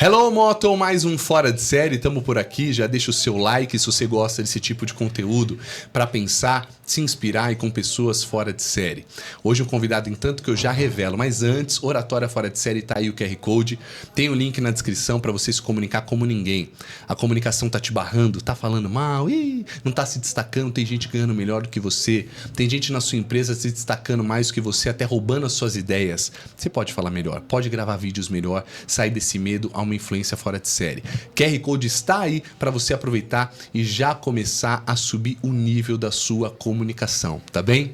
Hello, Moto, mais um Fora de Série, estamos por aqui, já deixa o seu like se você gosta desse tipo de conteúdo para pensar, se inspirar e com pessoas fora de série. Hoje um convidado em tanto que eu já revelo, mas antes, Oratória Fora de Série, tá aí o QR Code, tem o link na descrição para você se comunicar como ninguém. A comunicação tá te barrando, tá falando mal, não tá se destacando, tem gente ganhando melhor do que você, tem gente na sua empresa se destacando mais do que você, até roubando as suas ideias. Você pode falar melhor, pode gravar vídeos melhor, sair desse medo a uma influência fora de série. QR Code está aí para você aproveitar e já começar a subir o nível da sua comunicação, tá bem?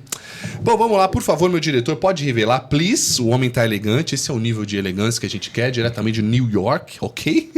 Bom, vamos lá, por favor, meu diretor, pode revelar, please, o homem tá elegante, esse é o nível de elegância que a gente quer, diretamente de New York, ok?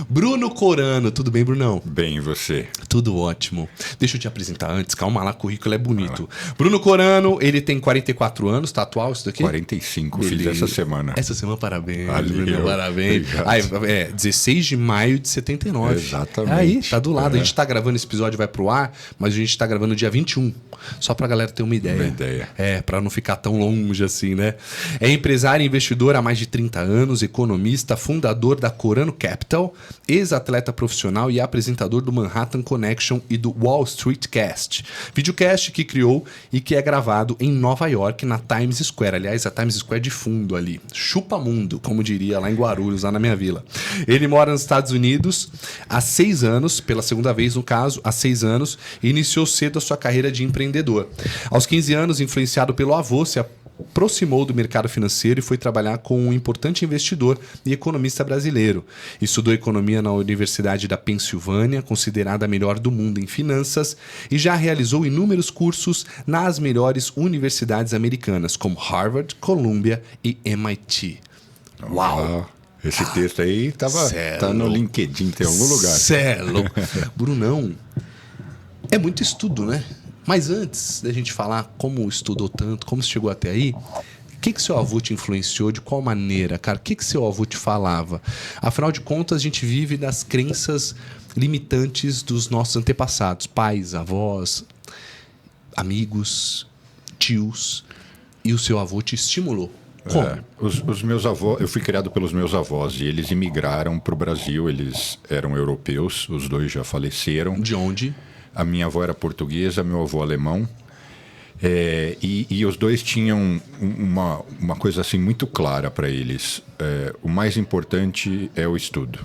Bruno Corano, tudo bem, Brunão? Bem, e você? Tudo ótimo. Deixa eu te apresentar antes, calma lá, o currículo é bonito. Bruno Corano, ele tem 44 anos, tá atual isso daqui? 45, fiz essa semana. Essa semana, parabéns, Valeu, Bruno, parabéns. Aí, 16 de maio de 79. Exatamente. Aí, tá do lado. A gente tá gravando esse episódio, vai pro ar, mas a gente tá gravando dia 21. Só pra galera ter uma ideia. Pra não ficar tão longe assim, né? É empresário e investidor há mais de 30 anos, economista, fundador da Corano Capital, ex-atleta profissional e apresentador do Manhattan Connection e do Wall Street Cast. Videocast que criou e que é gravado em Nova York, na Times Square. Aliás, a Times Square de fundo ali. Chupa mundo, como diria lá em Guarulhos, lá na minha vila. Ele mora nos Estados Unidos há 6 anos, pela segunda vez no caso, há 6 anos, e iniciou cedo a sua carreira de empreendedor. Aos 15 anos, influenciado pelo avô, se aproximou do mercado financeiro e foi trabalhar com um importante investidor e economista brasileiro. Estudou economia na Universidade da Pensilvânia, considerada a melhor do mundo em finanças, e já realizou inúmeros cursos nas melhores universidades americanas, como Harvard, Columbia e MIT. Uau! Esse texto aí tá no LinkedIn, tem algum lugar. Celo! Brunão, é muito estudo, né? Mas antes da gente falar como estudou tanto, como você chegou até aí, o que seu avô te influenciou? De qual maneira, cara? O que seu avô te falava? Afinal de contas, a gente vive das crenças limitantes dos nossos antepassados. Pais, avós, amigos, tios. E o seu avô te estimulou. Como? Os meus avós, eu fui criado pelos meus avós e eles imigraram para o Brasil. Eles eram europeus, os dois já faleceram. De onde? A minha avó era portuguesa, meu avô alemão. E os dois tinham uma coisa assim muito clara para eles. O mais importante é o estudo.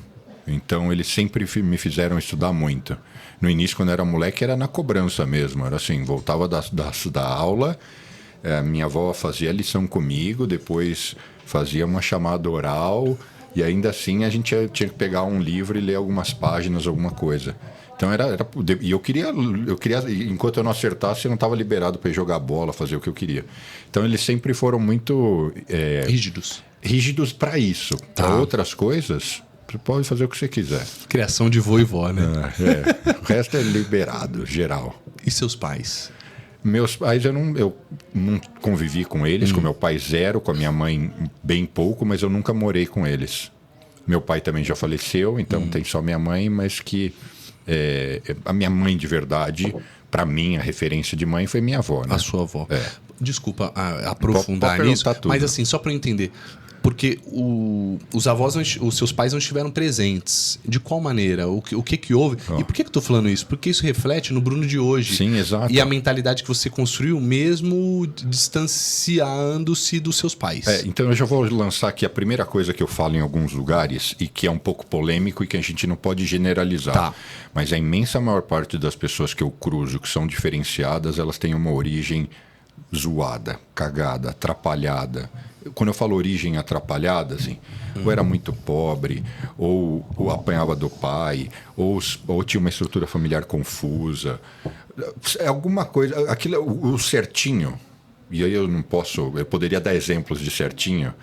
Então, eles sempre me fizeram estudar muito. No início, quando eu era moleque, era na cobrança mesmo. Era assim, voltava da aula, minha avó fazia a lição comigo, depois fazia uma chamada oral, e ainda assim a gente tinha que pegar um livro e ler algumas páginas, alguma coisa. Então e eu queria, enquanto eu não acertasse, eu não estava liberado para ir jogar bola, fazer o que eu queria. Então eles sempre foram muito rígidos para isso. Tá. Para outras coisas, você pode fazer o que você quiser. Criação de vô e vó, né? O resto é liberado, geral. E seus pais? Meus pais, eu não convivi com eles, com meu pai zero, com a minha mãe bem pouco, mas eu nunca morei com eles. Meu pai também já faleceu, então tem só minha mãe, mas que a minha mãe de verdade, para mim, a referência de mãe foi minha avó, né? A sua avó. Desculpa aprofundar nisso, mas assim, só para eu entender. Porque os avós, os seus pais não estiveram presentes. De qual maneira? O que houve? E por que eu estou falando isso? Porque isso reflete no Bruno de hoje. Sim, exato. E a mentalidade que você construiu, mesmo distanciando-se dos seus pais. Então eu já vou lançar aqui a primeira coisa que eu falo em alguns lugares e que é um pouco polêmico e que a gente não pode generalizar. Tá. Mas a imensa maior parte das pessoas que eu cruzo, que são diferenciadas, elas têm uma origem zoada, cagada, atrapalhada. Quando eu falo origem atrapalhada, assim, ou era muito pobre, ou apanhava do pai, ou tinha uma estrutura familiar confusa. Alguma coisa, aquilo, o certinho. E aí eu poderia dar exemplos de certinho,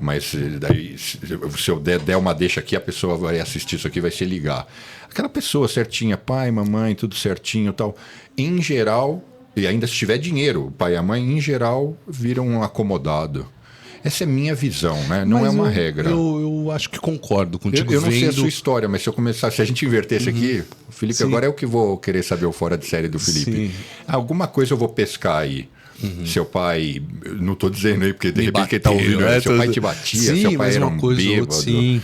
mas daí, se eu der uma deixa aqui, a pessoa vai assistir isso aqui, vai se ligar. Aquela pessoa certinha, pai, mamãe, tudo certinho e tal, em geral, e ainda se tiver dinheiro, o pai e a mãe, em geral, viram um acomodado. Essa é minha visão, né? Não é uma regra. Eu acho que concordo contigo. Eu não sei a sua história, mas se a gente invertesse aqui, Felipe, agora é o que vou querer saber o fora de série do Felipe. Sim. Alguma coisa eu vou pescar aí. Seu pai, não estou dizendo aí, porque de repente quem está ouvindo, seu pai te batia, sim, seu pai era um bêbado, outra, sim,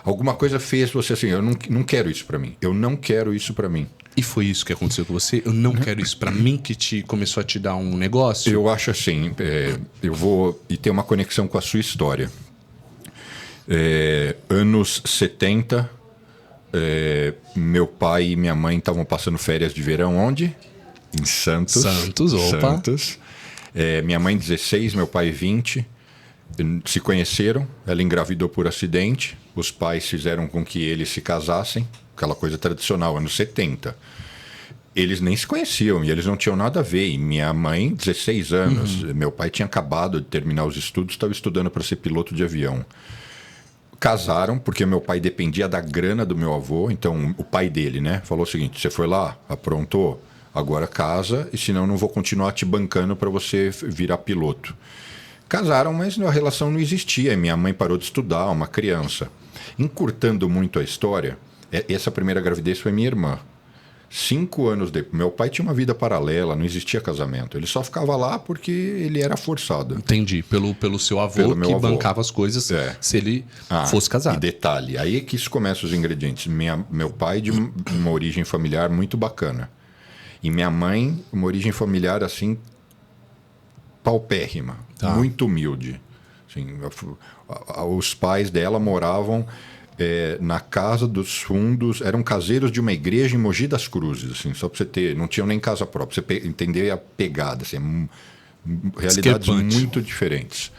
alguma coisa fez você assim, eu não quero isso para mim, eu não quero isso para mim. E foi isso que aconteceu com você? Eu não quero isso para mim, que começou a te dar um negócio? Eu acho assim, eu vou e ter uma conexão com a sua história. Anos 70, meu pai e minha mãe estavam passando férias de verão onde? Em Santos. Opa. Santos. Minha mãe 16, meu pai 20. Se conheceram, ela engravidou por acidente. Os pais fizeram com que eles se casassem. Aquela coisa tradicional, anos 70. Eles nem se conheciam e eles não tinham nada a ver. E minha mãe, 16 anos. Meu pai tinha acabado de terminar os estudos, estava estudando para ser piloto de avião. Casaram, porque meu pai dependia da grana do meu avô. Então, o pai dele, né, falou o seguinte: você foi lá, aprontou, agora casa, e senão não vou continuar te bancando para você virar piloto. Casaram, mas a relação não existia. Minha mãe parou de estudar, uma criança. Encurtando muito a história, essa primeira gravidez foi minha irmã. 5 anos depois, meu pai tinha uma vida paralela, não existia casamento. Ele só ficava lá porque ele era forçado. Entendi, pelo seu avô, pelo que bancava as coisas se ele fosse casado. E detalhe, aí é que isso começa os ingredientes. Meu pai de uma origem familiar muito bacana. E minha mãe, uma origem familiar assim, paupérrima, muito humilde. Assim, os pais dela moravam na casa dos fundos, eram caseiros de uma igreja em Mogi das Cruzes, assim, só para você ter, não tinham nem casa própria, você entender a pegada, assim, realidades muito diferentes.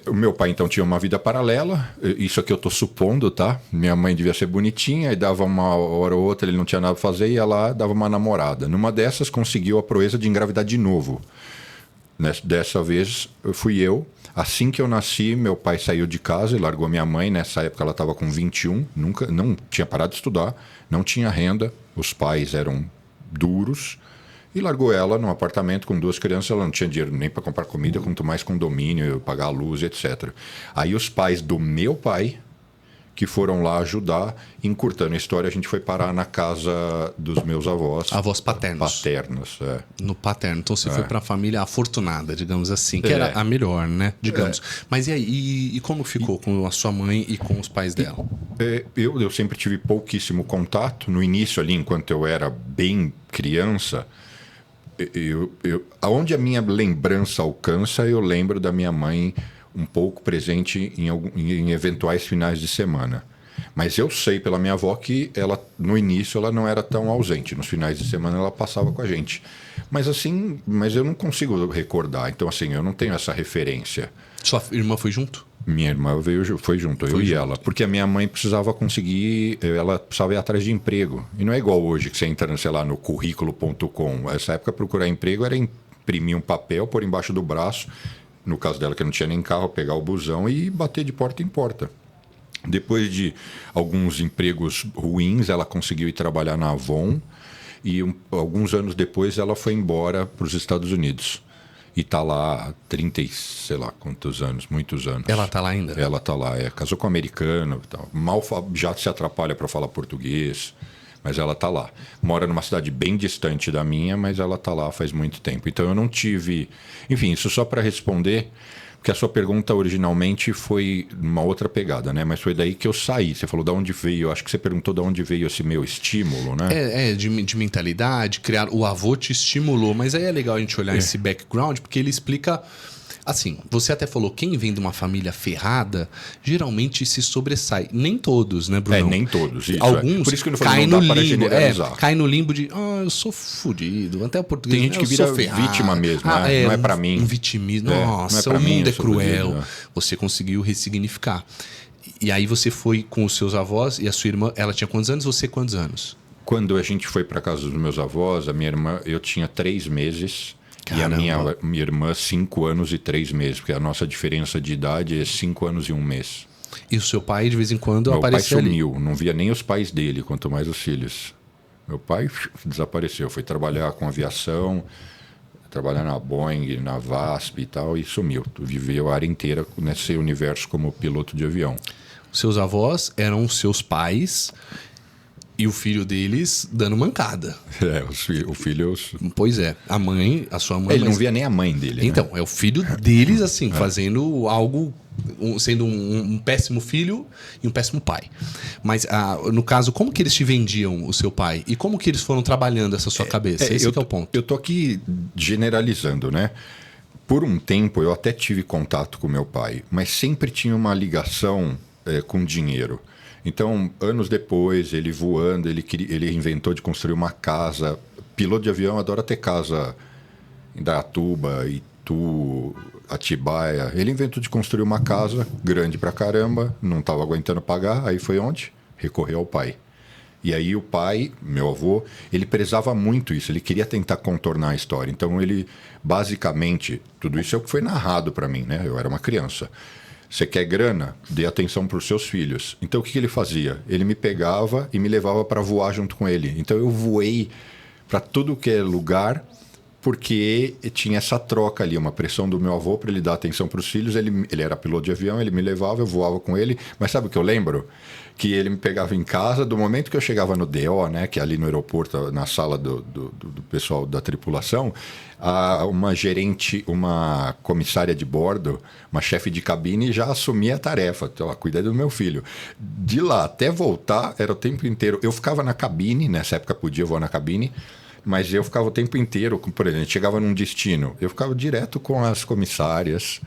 O meu pai então tinha uma vida paralela, isso aqui eu estou supondo, tá? Minha mãe devia ser bonitinha, e dava uma hora ou outra, ele não tinha nada para fazer, ia lá, dava uma namorada. Numa dessas conseguiu a proeza de engravidar de novo. Dessa vez fui eu. Assim que eu nasci, meu pai saiu de casa e largou minha mãe. Nessa época ela estava com 21, não tinha parado de estudar, não tinha renda, os pais eram duros. E largou ela num apartamento com 2 crianças. Ela não tinha dinheiro nem para comprar comida, quanto mais condomínio, pagar a luz, etc. Aí os pais do meu pai, que foram lá ajudar, encurtando a história, a gente foi parar na casa dos meus avós. Avós paternos. Paternos, No paterno. Então você foi para a família afortunada, digamos assim, que era a melhor, né? Digamos. Mas e aí? E como ficou com a sua mãe e com os pais dela? Eu sempre tive pouquíssimo contato. No início ali, enquanto eu era bem criança, aonde a minha lembrança alcança, eu lembro da minha mãe um pouco presente em eventuais finais de semana. Mas eu sei pela minha avó que ela, no início, ela não era tão ausente. Nos finais de semana ela passava com a gente. Mas eu não consigo recordar. Então, assim, eu não tenho essa referência. Sua irmã foi junto? Minha irmã foi junto, eu e ela. Porque a minha mãe precisava ela precisava ir atrás de emprego. E não é igual hoje, que você entra, sei lá, no currículo.com. Nessa época, procurar emprego era imprimir um papel, pôr embaixo do braço. No caso dela, que não tinha nem carro, pegar o busão e bater de porta em porta. Depois de alguns empregos ruins, ela conseguiu ir trabalhar na Avon. E alguns anos depois, ela foi embora para os Estados Unidos. E está lá há 30, sei lá quantos anos, muitos anos. Ela está lá ainda? Ela está lá, casou com um americano. Mal já se atrapalha para falar português. Mas ela está lá. Mora numa cidade bem distante da minha, mas ela está lá faz muito tempo. Então eu não tive... Enfim, isso só para responder, porque a sua pergunta originalmente foi uma outra pegada, né? Mas foi daí que eu saí. Você falou de onde veio. Eu acho que você perguntou de onde veio esse meu estímulo, né? De mentalidade, criar... O avô te estimulou. Mas aí é legal a gente olhar esse background, porque ele explica... Assim, você até falou, quem vem de uma família ferrada, geralmente se sobressai. Nem todos, né, Bruno? Nem todos. Isso, alguns Por isso que eu não caem não no dá limbo. generalizar. Cai no limbo de, eu sou fodido. Até o português, tem gente que vira vítima mesmo, né? Não é pra mim. Um vitimismo. Nossa, o mundo é cruel. Você conseguiu ressignificar. E aí você foi com os seus avós e a sua irmã, ela tinha quantos anos? Você quantos anos? Quando a gente foi para casa dos meus avós, a minha irmã, eu tinha 3 meses. Caramba. E a minha irmã, 5 anos e 3 meses, porque a nossa diferença de idade é 5 anos e 1 mês. E o seu pai, de vez em quando, Meu aparecia pai sumiu, não via nem os pais dele, quanto mais os filhos. Meu pai desapareceu, foi trabalhar com aviação, trabalhar na Boeing, na VASP e tal, e sumiu. Viveu a área inteira nesse universo como piloto de avião. Seus avós eram seus pais... E o filho deles dando mancada. O filho... Pois é. A sua mãe... Ele não via nem a mãe dele, Então, né? é o filho deles, assim, fazendo algo... Sendo um péssimo filho e um péssimo pai. Mas, no caso, como que eles te vendiam o seu pai? E como que eles foram trabalhando essa sua cabeça? Esse que é o ponto. Eu tô aqui generalizando, né? Por um tempo, eu até tive contato com meu pai, mas sempre tinha uma ligação com dinheiro. Então, anos depois, ele voando, ele inventou de construir uma casa. Piloto de avião adora ter casa em Dayatuba, Itu, Atibaia. Ele inventou de construir uma casa grande pra caramba, não estava aguentando pagar, aí foi onde? Recorreu ao pai. E aí o pai, meu avô, ele prezava muito isso, ele queria tentar contornar a história. Então ele, basicamente, tudo isso é o que foi narrado para mim, né? Eu era uma criança. Você quer grana? Dê atenção para os seus filhos. Então o que ele fazia? Ele me pegava e me levava para voar junto com ele. Então eu voei para tudo que é lugar, porque tinha essa troca ali, uma pressão do meu avô para ele dar atenção para os filhos. Ele era piloto de avião, ele me levava, eu voava com ele. Mas sabe o que eu lembro? Que ele me pegava em casa, do momento que eu chegava no DO, né, que é ali no aeroporto, na sala do pessoal da tripulação, uma gerente, uma comissária de bordo, uma chefe de cabine já assumia a tarefa. Então, cuidar do meu filho. De lá até voltar, era o tempo inteiro. Eu ficava na cabine, nessa época podia voar na cabine, mas eu ficava o tempo inteiro, por exemplo, a gente chegava num destino, eu ficava direto com as comissárias.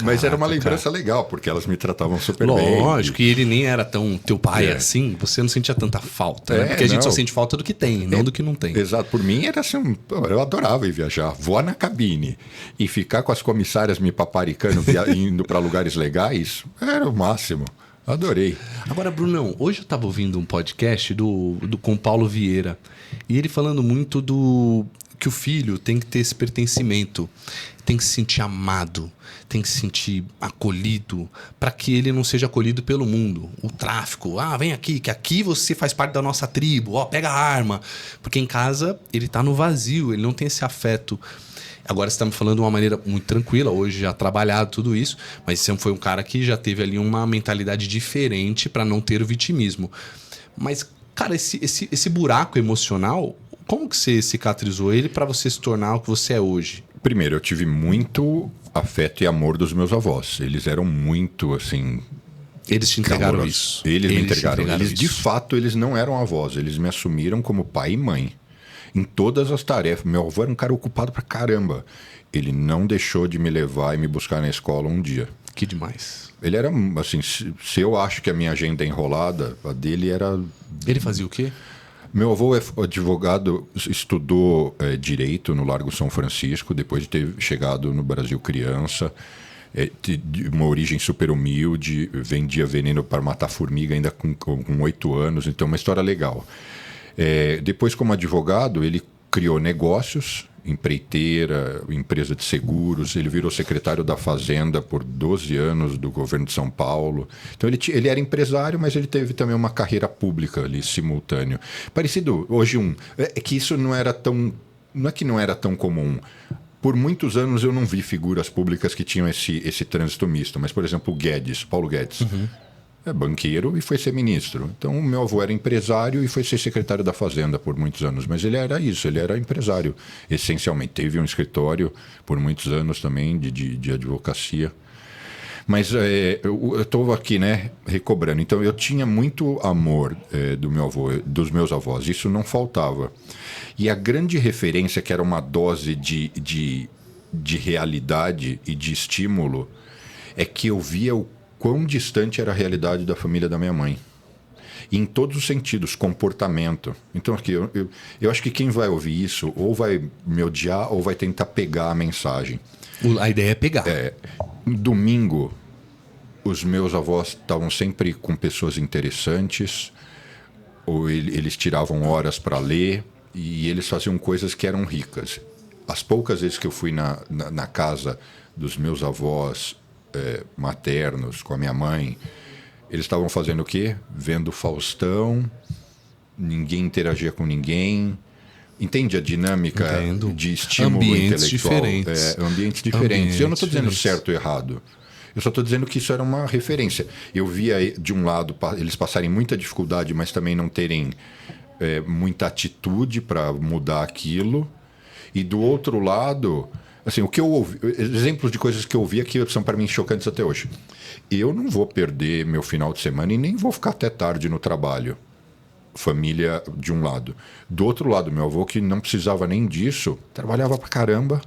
Mas era uma lembrança legal, porque elas me tratavam super bem. Lógico, e ele nem era tão teu pai assim, você não sentia tanta falta, né? Porque a gente só sente falta do que tem, não do que não tem. Exato, por mim era assim, eu adorava ir viajar, voar na cabine e ficar com as comissárias me paparicando, indo para lugares legais, era o máximo. Adorei. Agora, Brunão, hoje eu estava ouvindo um podcast com o Paulo Vieira, e ele falando muito que o filho tem que ter esse pertencimento, tem que se sentir amado, tem que se sentir acolhido, para que ele não seja acolhido pelo mundo. O tráfico, vem aqui, que aqui você faz parte da nossa tribo, pega a arma. Porque em casa ele está no vazio, ele não tem esse afeto. Agora você está me falando de uma maneira muito tranquila, hoje já trabalhado tudo isso, mas você foi um cara que já teve ali uma mentalidade diferente para não ter o vitimismo. Mas, cara, esse buraco emocional, como que você cicatrizou ele para você se tornar o que você é hoje? Primeiro, eu tive muito afeto e amor dos meus avós. Eles eram muito, assim... Eles te entregaram isso. Eles me entregaram. De fato, eles não eram avós. Eles me assumiram como pai e mãe. Em todas as tarefas. Meu avô era um cara ocupado pra caramba. Ele não deixou de me levar e me buscar na escola um dia. Que demais. Ele era, assim, se eu acho que a minha agenda é enrolada, a dele era... Ele fazia o quê? Meu avô é advogado, estudou Direito no Largo São Francisco, depois de ter chegado no Brasil criança, de uma origem super humilde, vendia veneno para matar formiga ainda com 8 anos, então uma história legal. Depois, como advogado, ele criou negócios, empreiteira, empresa de seguros, ele virou secretário da Fazenda por 12 anos do governo de São Paulo. Então ele era empresário, mas ele teve também uma carreira pública ali, simultâneo. Parecido, hoje é que isso não era tão... Não é que não era tão comum. Por muitos anos eu não vi figuras públicas que tinham esse trânsito misto, mas, por exemplo, o Guedes, Paulo Guedes. Uhum. É banqueiro e foi ser ministro. Então, o meu avô era empresário e foi ser secretário da Fazenda por muitos anos. Mas ele era isso, ele era empresário, essencialmente. Teve um escritório por muitos anos também de advocacia. Mas eu estou aqui, né, recobrando. Então, eu tinha muito amor do meu avô, dos meus avós. Isso não faltava. E a grande referência, que era uma dose de realidade e de estímulo, é que eu via o quão distante era a realidade da família da minha mãe. E em todos os sentidos, comportamento. Então, aqui, eu acho que quem vai ouvir isso ou vai me odiar ou vai tentar pegar a mensagem. A ideia é pegar. Domingo, os meus avós estavam sempre com pessoas interessantes, ou eles tiravam horas para ler, e eles faziam coisas que eram ricas. As poucas vezes que eu fui na casa dos meus avós maternos, com a minha mãe, eles estavam fazendo o quê? Vendo Faustão, ninguém interagia com ninguém. Entende a dinâmica de estímulo ambientes intelectual? Diferentes. Ambientes diferentes. Eu não estou dizendo certo ou errado. Eu só estou dizendo que isso era uma referência. Eu via, de um lado, eles passarem muita dificuldade, mas também não terem muita atitude para mudar aquilo. E do outro lado, assim, o que eu ouvi, exemplos de coisas que eu ouvi que são para mim chocantes até hoje. Eu não vou perder meu final de semana e nem vou ficar até tarde no trabalho. Família de um lado. Do outro lado, meu avô, que não precisava nem disso, trabalhava pra caramba.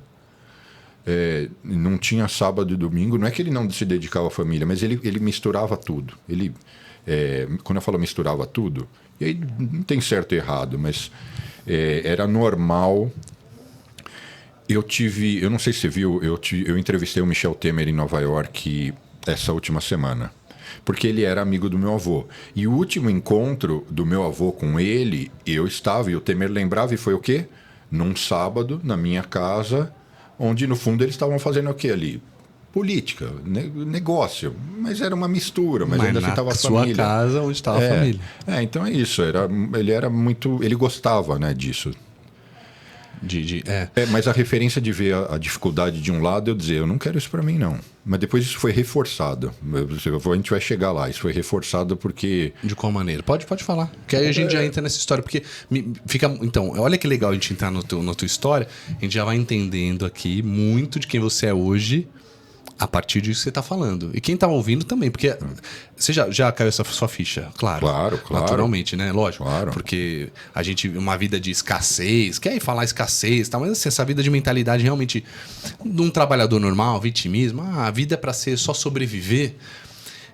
Não tinha sábado e domingo. Não é que ele não se dedicava à família, mas ele misturava tudo. Quando eu falo misturava tudo, e aí não tem certo e errado, mas era normal. Eu não sei se você viu, eu entrevistei o Michel Temer em Nova York essa última semana, porque ele era amigo do meu avô. E o último encontro do meu avô com ele, eu estava, e o Temer lembrava, e foi o quê? Num sábado, na minha casa, onde no fundo eles estavam fazendo o quê ali? Política, negócio, mas era uma mistura, mas ainda assim estava a família. Na sua casa onde estava a família. Então é isso, ele era muito, ele gostava, né, disso. Mas a referência de ver a dificuldade de um lado, eu dizer, eu não quero isso para mim, não. Mas depois isso foi reforçado. A gente vai chegar lá. Isso foi reforçado porque... De qual maneira? Pode falar. Porque aí a gente já entra nessa história. Porque então, olha que legal a gente entrar na tua história. A gente já vai entendendo aqui muito de quem você é hoje a partir disso que você está falando. E quem está ouvindo também, porque você já caiu essa sua ficha, claro. Claro. Naturalmente, né? Lógico. Claro. Porque a gente, uma vida de escassez, quer falar escassez, tá? Mas assim, essa vida de mentalidade realmente de um trabalhador normal, vitimismo, a vida é para ser só sobreviver,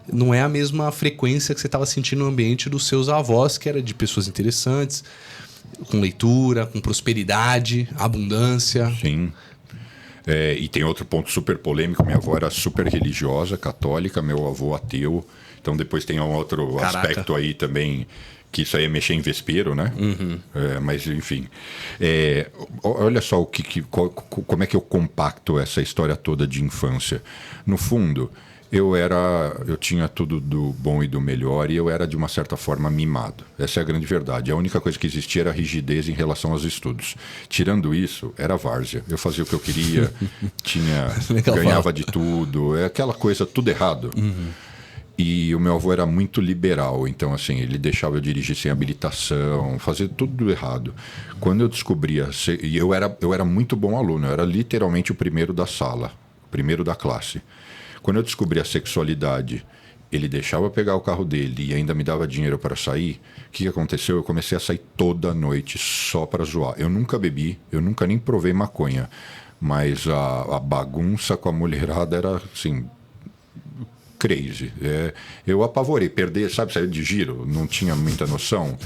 não é a mesma frequência que você estava sentindo no ambiente dos seus avós, que era de pessoas interessantes, com leitura, com prosperidade, abundância. Sim. E tem outro ponto super polêmico. Minha avó era super religiosa, católica, meu avô ateu. Então depois tem um outro aspecto aí também, que isso aí é mexer em vespeiro, né? Uhum. Mas enfim. Olha só como é que eu compacto essa história toda de infância. No fundo, eu tinha tudo do bom e do melhor, e eu era de uma certa forma mimado. Essa é a grande verdade. A única coisa que existia era rigidez em relação aos estudos. Tirando isso, era várzea. Eu fazia o que eu queria, ganhava de tudo, aquela coisa tudo errado. Uhum. E o meu avô era muito liberal, então assim, ele deixava eu dirigir sem habilitação, fazer tudo errado. Quando eu descobria, e eu era muito bom aluno, eu era literalmente o primeiro da sala, o primeiro da classe. Quando eu descobri a sexualidade, ele deixava eu pegar o carro dele e ainda me dava dinheiro para sair. O que aconteceu? Eu comecei a sair toda noite só para zoar. Eu nunca bebi, eu nunca nem provei maconha. Mas a bagunça com a mulherada era, assim, crazy. Eu apavorei, sair de giro, não tinha muita noção.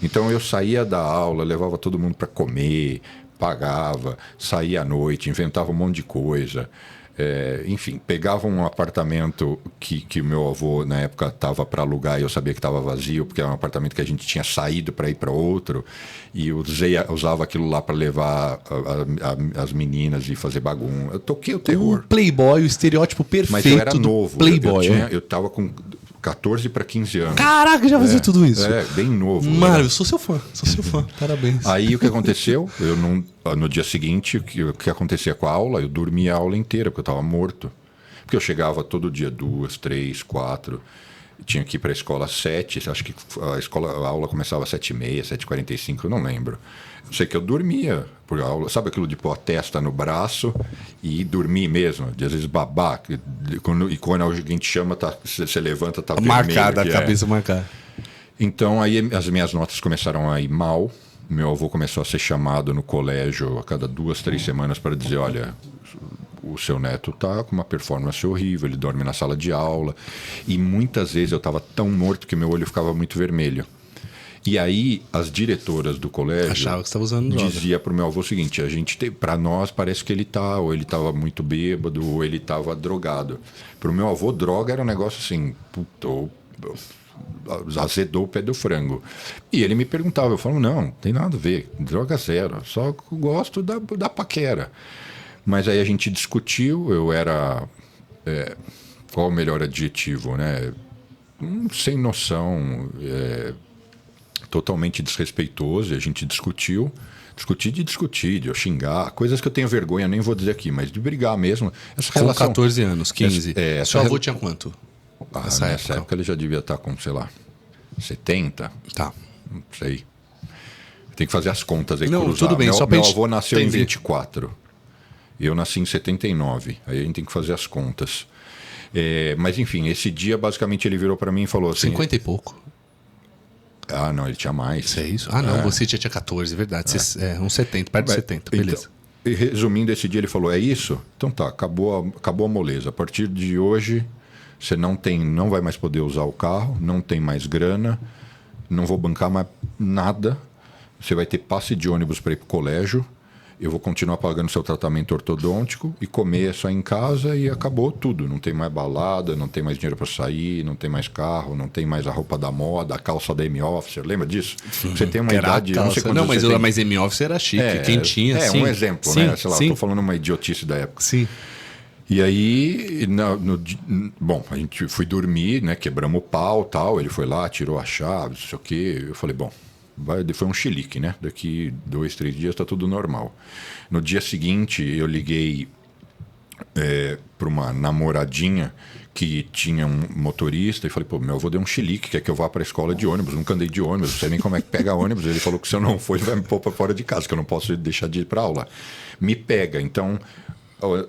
Então eu saía da aula, levava todo mundo para comer, pagava, saía à noite, inventava um monte de coisa. Enfim, pegava um apartamento que o meu avô na época estava para alugar e eu sabia que estava vazio, porque era um apartamento que a gente tinha saído para ir para outro, e usava aquilo lá para levar as meninas e fazer bagunça. Eu toquei o terror. O playboy, o estereótipo perfeito. Mas eu era novo. Playboy. Eu estava com 14 para 15 anos. Caraca, já fazia tudo isso. Bem novo. Mano, eu sou seu fã. Parabéns. Aí o que aconteceu? No dia seguinte, o que acontecia com a aula? Eu dormia a aula inteira, porque eu estava morto. Porque eu chegava todo dia 2, 3, 4. Tinha que ir para a escola às 7. Acho que a aula começava às 7h30, 7h45, eu não lembro. Eu sei que eu dormia por aula. Sabe aquilo de pôr a testa no braço e dormir mesmo? De às vezes babar. E quando alguém te chama, você levanta, tá marcada, a cabeça marcada. Então aí as minhas notas começaram a ir mal. Meu avô começou a ser chamado no colégio a cada 2, 3 semanas para dizer, olha, o seu neto está com uma performance horrível, ele dorme na sala de aula. E muitas vezes eu estava tão morto que meu olho ficava muito vermelho. E aí as diretoras do colégio achavam que você estava usando droga. Dizia para o meu avô o seguinte, para nós parece que ele ou ele estava muito bêbado, ou ele estava drogado. Para o meu avô, droga era um negócio assim, azedou o pé do frango. E ele me perguntava, eu falava, não tem nada a ver, droga zero, só gosto da paquera. Mas aí a gente discutiu, eu era... qual o melhor adjetivo, né? Sem noção, totalmente desrespeitoso, e a gente discutiu. De eu xingar, coisas que eu tenho vergonha, nem vou dizer aqui, mas de brigar mesmo. Essa relação, 14 anos, 15. Seu avô tinha quanto? Nessa época ele já devia estar com, sei lá, 70. Tá. Não sei. Tem que fazer as contas aí. Não, cruzar. Tudo bem. Meu avô nasceu em 24. Eu nasci em 79. Aí a gente tem que fazer as contas. Mas enfim, esse dia basicamente ele virou para mim e falou assim... 50 e pouco. Ah, não, ele tinha mais. Isso é isso? Ah, não, você já tinha 14, verdade. Uns 70, perto de 70, beleza. Então, resumindo, esse dia ele falou, é isso? Então tá, acabou a moleza. A partir de hoje, você não vai mais poder usar o carro, não tem mais grana, não vou bancar mais nada, você vai ter passe de ônibus para ir para o colégio, eu vou continuar pagando seu tratamento ortodôntico e comer só em casa e acabou tudo. Não tem mais balada, não tem mais dinheiro para sair, não tem mais carro, não tem mais a roupa da moda, a calça da M-Officer. Lembra disso? Você tem uma idade... Não sei não, mas M-Officer era chique, quem tinha, sim. Um exemplo, sim, né? Sei lá, estou falando uma idiotice da época. Sim. E aí, bom, a gente foi dormir, né? Quebramos o pau, tal. Ele foi lá, tirou a chave, não sei o quê. Eu falei, bom... Foi um chilique, né? Daqui 2, 3 dias está tudo normal. No dia seguinte, eu liguei para uma namoradinha que tinha um motorista e falei, pô, meu avô deu um chilique, quer que eu vá para a escola de ônibus, nunca andei de ônibus, não sei nem como é que pega ônibus. Ele falou que se eu não for, ele vai me pôr para fora de casa, que eu não posso deixar de ir para aula. Me pega, então...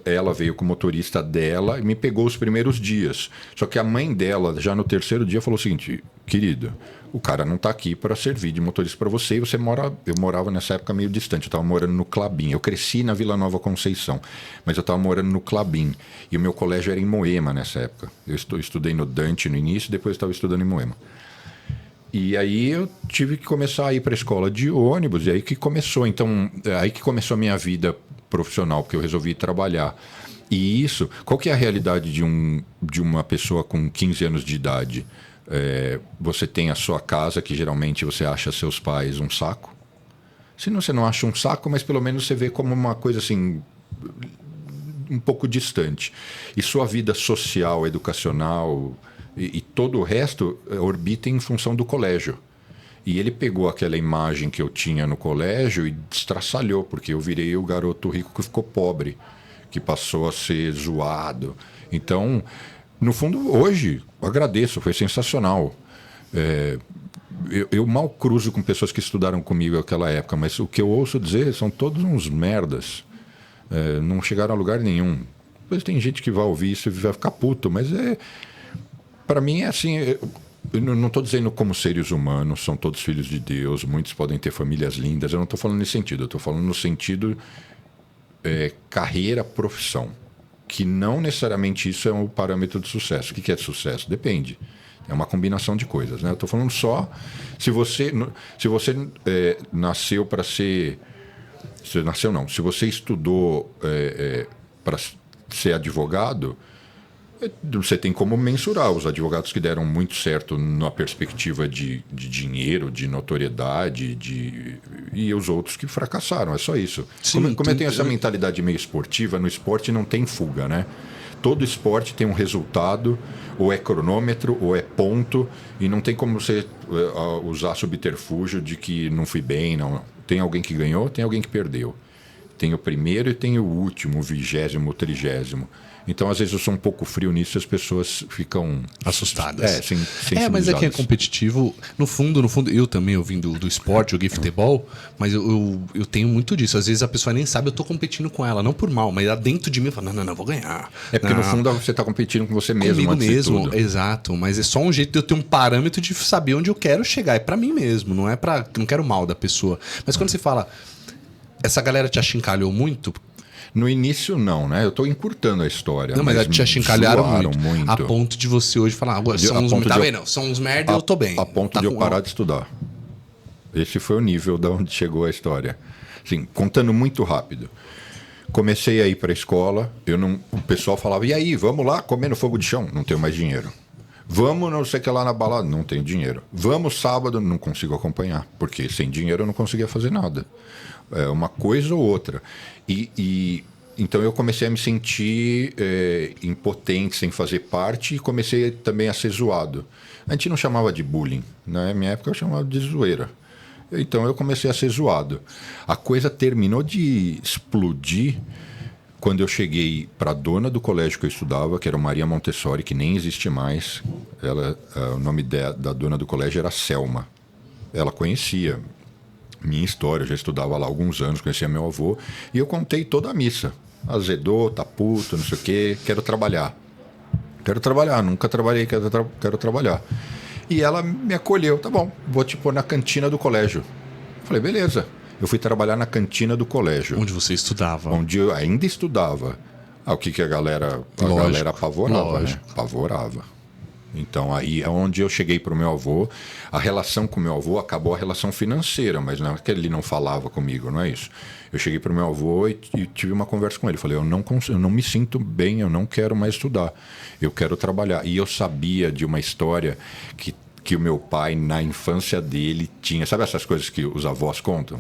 Ela veio com o motorista dela e me pegou os primeiros dias. Só que a mãe dela, já no terceiro dia, falou o seguinte, querido, o cara não está aqui para servir de motorista para você e você mora... Eu morava nessa época meio distante, eu estava morando no Clabim. Eu cresci na Vila Nova Conceição, mas eu estava morando no Clabim. E o meu colégio era em Moema nessa época. Eu estudei no Dante no início e depois estava estudando em Moema. E aí eu tive que começar a ir para a escola de ônibus, e aí que começou. Então, aí que começou a minha vida profissional, porque eu resolvi trabalhar. E isso, qual que é a realidade de uma pessoa com 15 anos de idade? Você tem a sua casa, que geralmente você acha seus pais um saco. Se não, você não acha um saco, mas pelo menos você vê como uma coisa assim, um pouco distante. E sua vida social, educacional e todo o resto orbita em função do colégio. E ele pegou aquela imagem que eu tinha no colégio e destraçalhou, porque eu virei o garoto rico que ficou pobre, que passou a ser zoado. Então, no fundo, hoje, eu agradeço, foi sensacional. Eu mal cruzo com pessoas que estudaram comigo naquela época, mas o que eu ouço dizer são todos uns merdas. Não chegaram a lugar nenhum. Depois tem gente que vai ouvir isso e vai ficar puto, mas para mim é assim... Eu não estou dizendo como seres humanos, são todos filhos de Deus, muitos podem ter famílias lindas, eu não estou falando nesse sentido, eu estou falando no sentido carreira, profissão, que não necessariamente isso é um parâmetro de sucesso. O que é sucesso? Depende, é uma combinação de coisas, né? Eu estou falando só, se você nasceu para ser... Se você estudou para ser advogado... Você tem como mensurar os advogados que deram muito certo na perspectiva de dinheiro, de notoriedade, e os outros que fracassaram. É só isso. Sim, como eu tenho essa mentalidade meio esportiva, no esporte não tem fuga, né? Todo esporte tem um resultado, ou é cronômetro, ou é ponto, e não tem como você usar subterfúgio de que não fui bem, não. Tem alguém que ganhou, tem alguém que perdeu. Tem o primeiro e tem o último, o 20º, o 30º. Então, às vezes, eu sou um pouco frio nisso e as pessoas ficam... assustadas. Mas é que é competitivo. No fundo, eu também, eu vim do esporte, joguei futebol, mas eu tenho muito disso. Às vezes a pessoa nem sabe, eu tô competindo com ela, não por mal, mas lá dentro de mim eu falo, não, vou ganhar. É porque no fundo você tá competindo com você mesmo. Comigo mesmo, exato. Mas é só um jeito de eu ter um parâmetro de saber onde eu quero chegar. É pra mim mesmo, não quero mal da pessoa. Mas quando você fala, essa galera te achincalhou muito... No início, não, né? Eu estou encurtando a história. Não, mas te achincalharam muito. A ponto de você hoje falar, agora são uns merda e eu tô bem. A ponto de eu parar de estudar. Esse foi o nível de onde chegou a história. Assim, contando muito rápido. Comecei a ir para a escola, o pessoal falava, e aí, vamos lá comer no fogo de chão? Não tenho mais dinheiro. Vamos não sei o que lá na balada? Não tenho dinheiro. Vamos sábado? Não consigo acompanhar, porque sem dinheiro eu não conseguia fazer nada. É uma coisa ou outra. Então eu comecei a me sentir impotente, sem fazer parte, e comecei também a ser zoado. A gente não chamava de bullying. Na minha época eu chamava de zoeira. Então eu comecei a ser zoado. A coisa terminou de explodir quando eu cheguei para a dona do colégio que eu estudava, que era Maria Montessori, que nem existe mais. O nome da dona do colégio era Selma. Ela conhecia minha história, eu já estudava lá há alguns anos, conhecia meu avô, e eu contei toda a missa. Azedou, tá puto, não sei o quê, quero trabalhar. Quero trabalhar, nunca trabalhei, quero trabalhar. E ela me acolheu, tá bom, vou te pôr na cantina do colégio. Falei, beleza. Eu fui trabalhar na cantina do colégio. Onde você estudava? Onde eu ainda estudava. O que a galera apavorava, né? Apavorava. Então, aí é onde eu cheguei para o meu avô. A relação com o meu avô acabou a relação financeira, mas não é que ele não falava comigo, não é isso. Eu cheguei para o meu avô e tive uma conversa com ele. Falei, eu não me sinto bem, eu não quero mais estudar. Eu quero trabalhar. E eu sabia de uma história que o meu pai, na infância dele, tinha... Sabe essas coisas que os avós contam?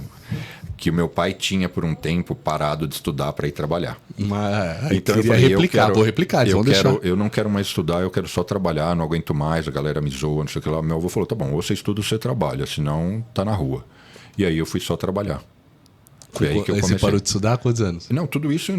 Que o meu pai tinha, por um tempo, parado de estudar para ir trabalhar. Mas então eu falei, vou replicar. Eu não quero mais estudar, eu quero só trabalhar, não aguento mais, a galera me zoa, não sei o que lá. Meu avô falou, tá bom, ou você estuda ou você trabalha, senão tá na rua. E aí eu fui só trabalhar. Foi aí que eu comecei. Você parou de estudar há quantos anos? Não, tudo isso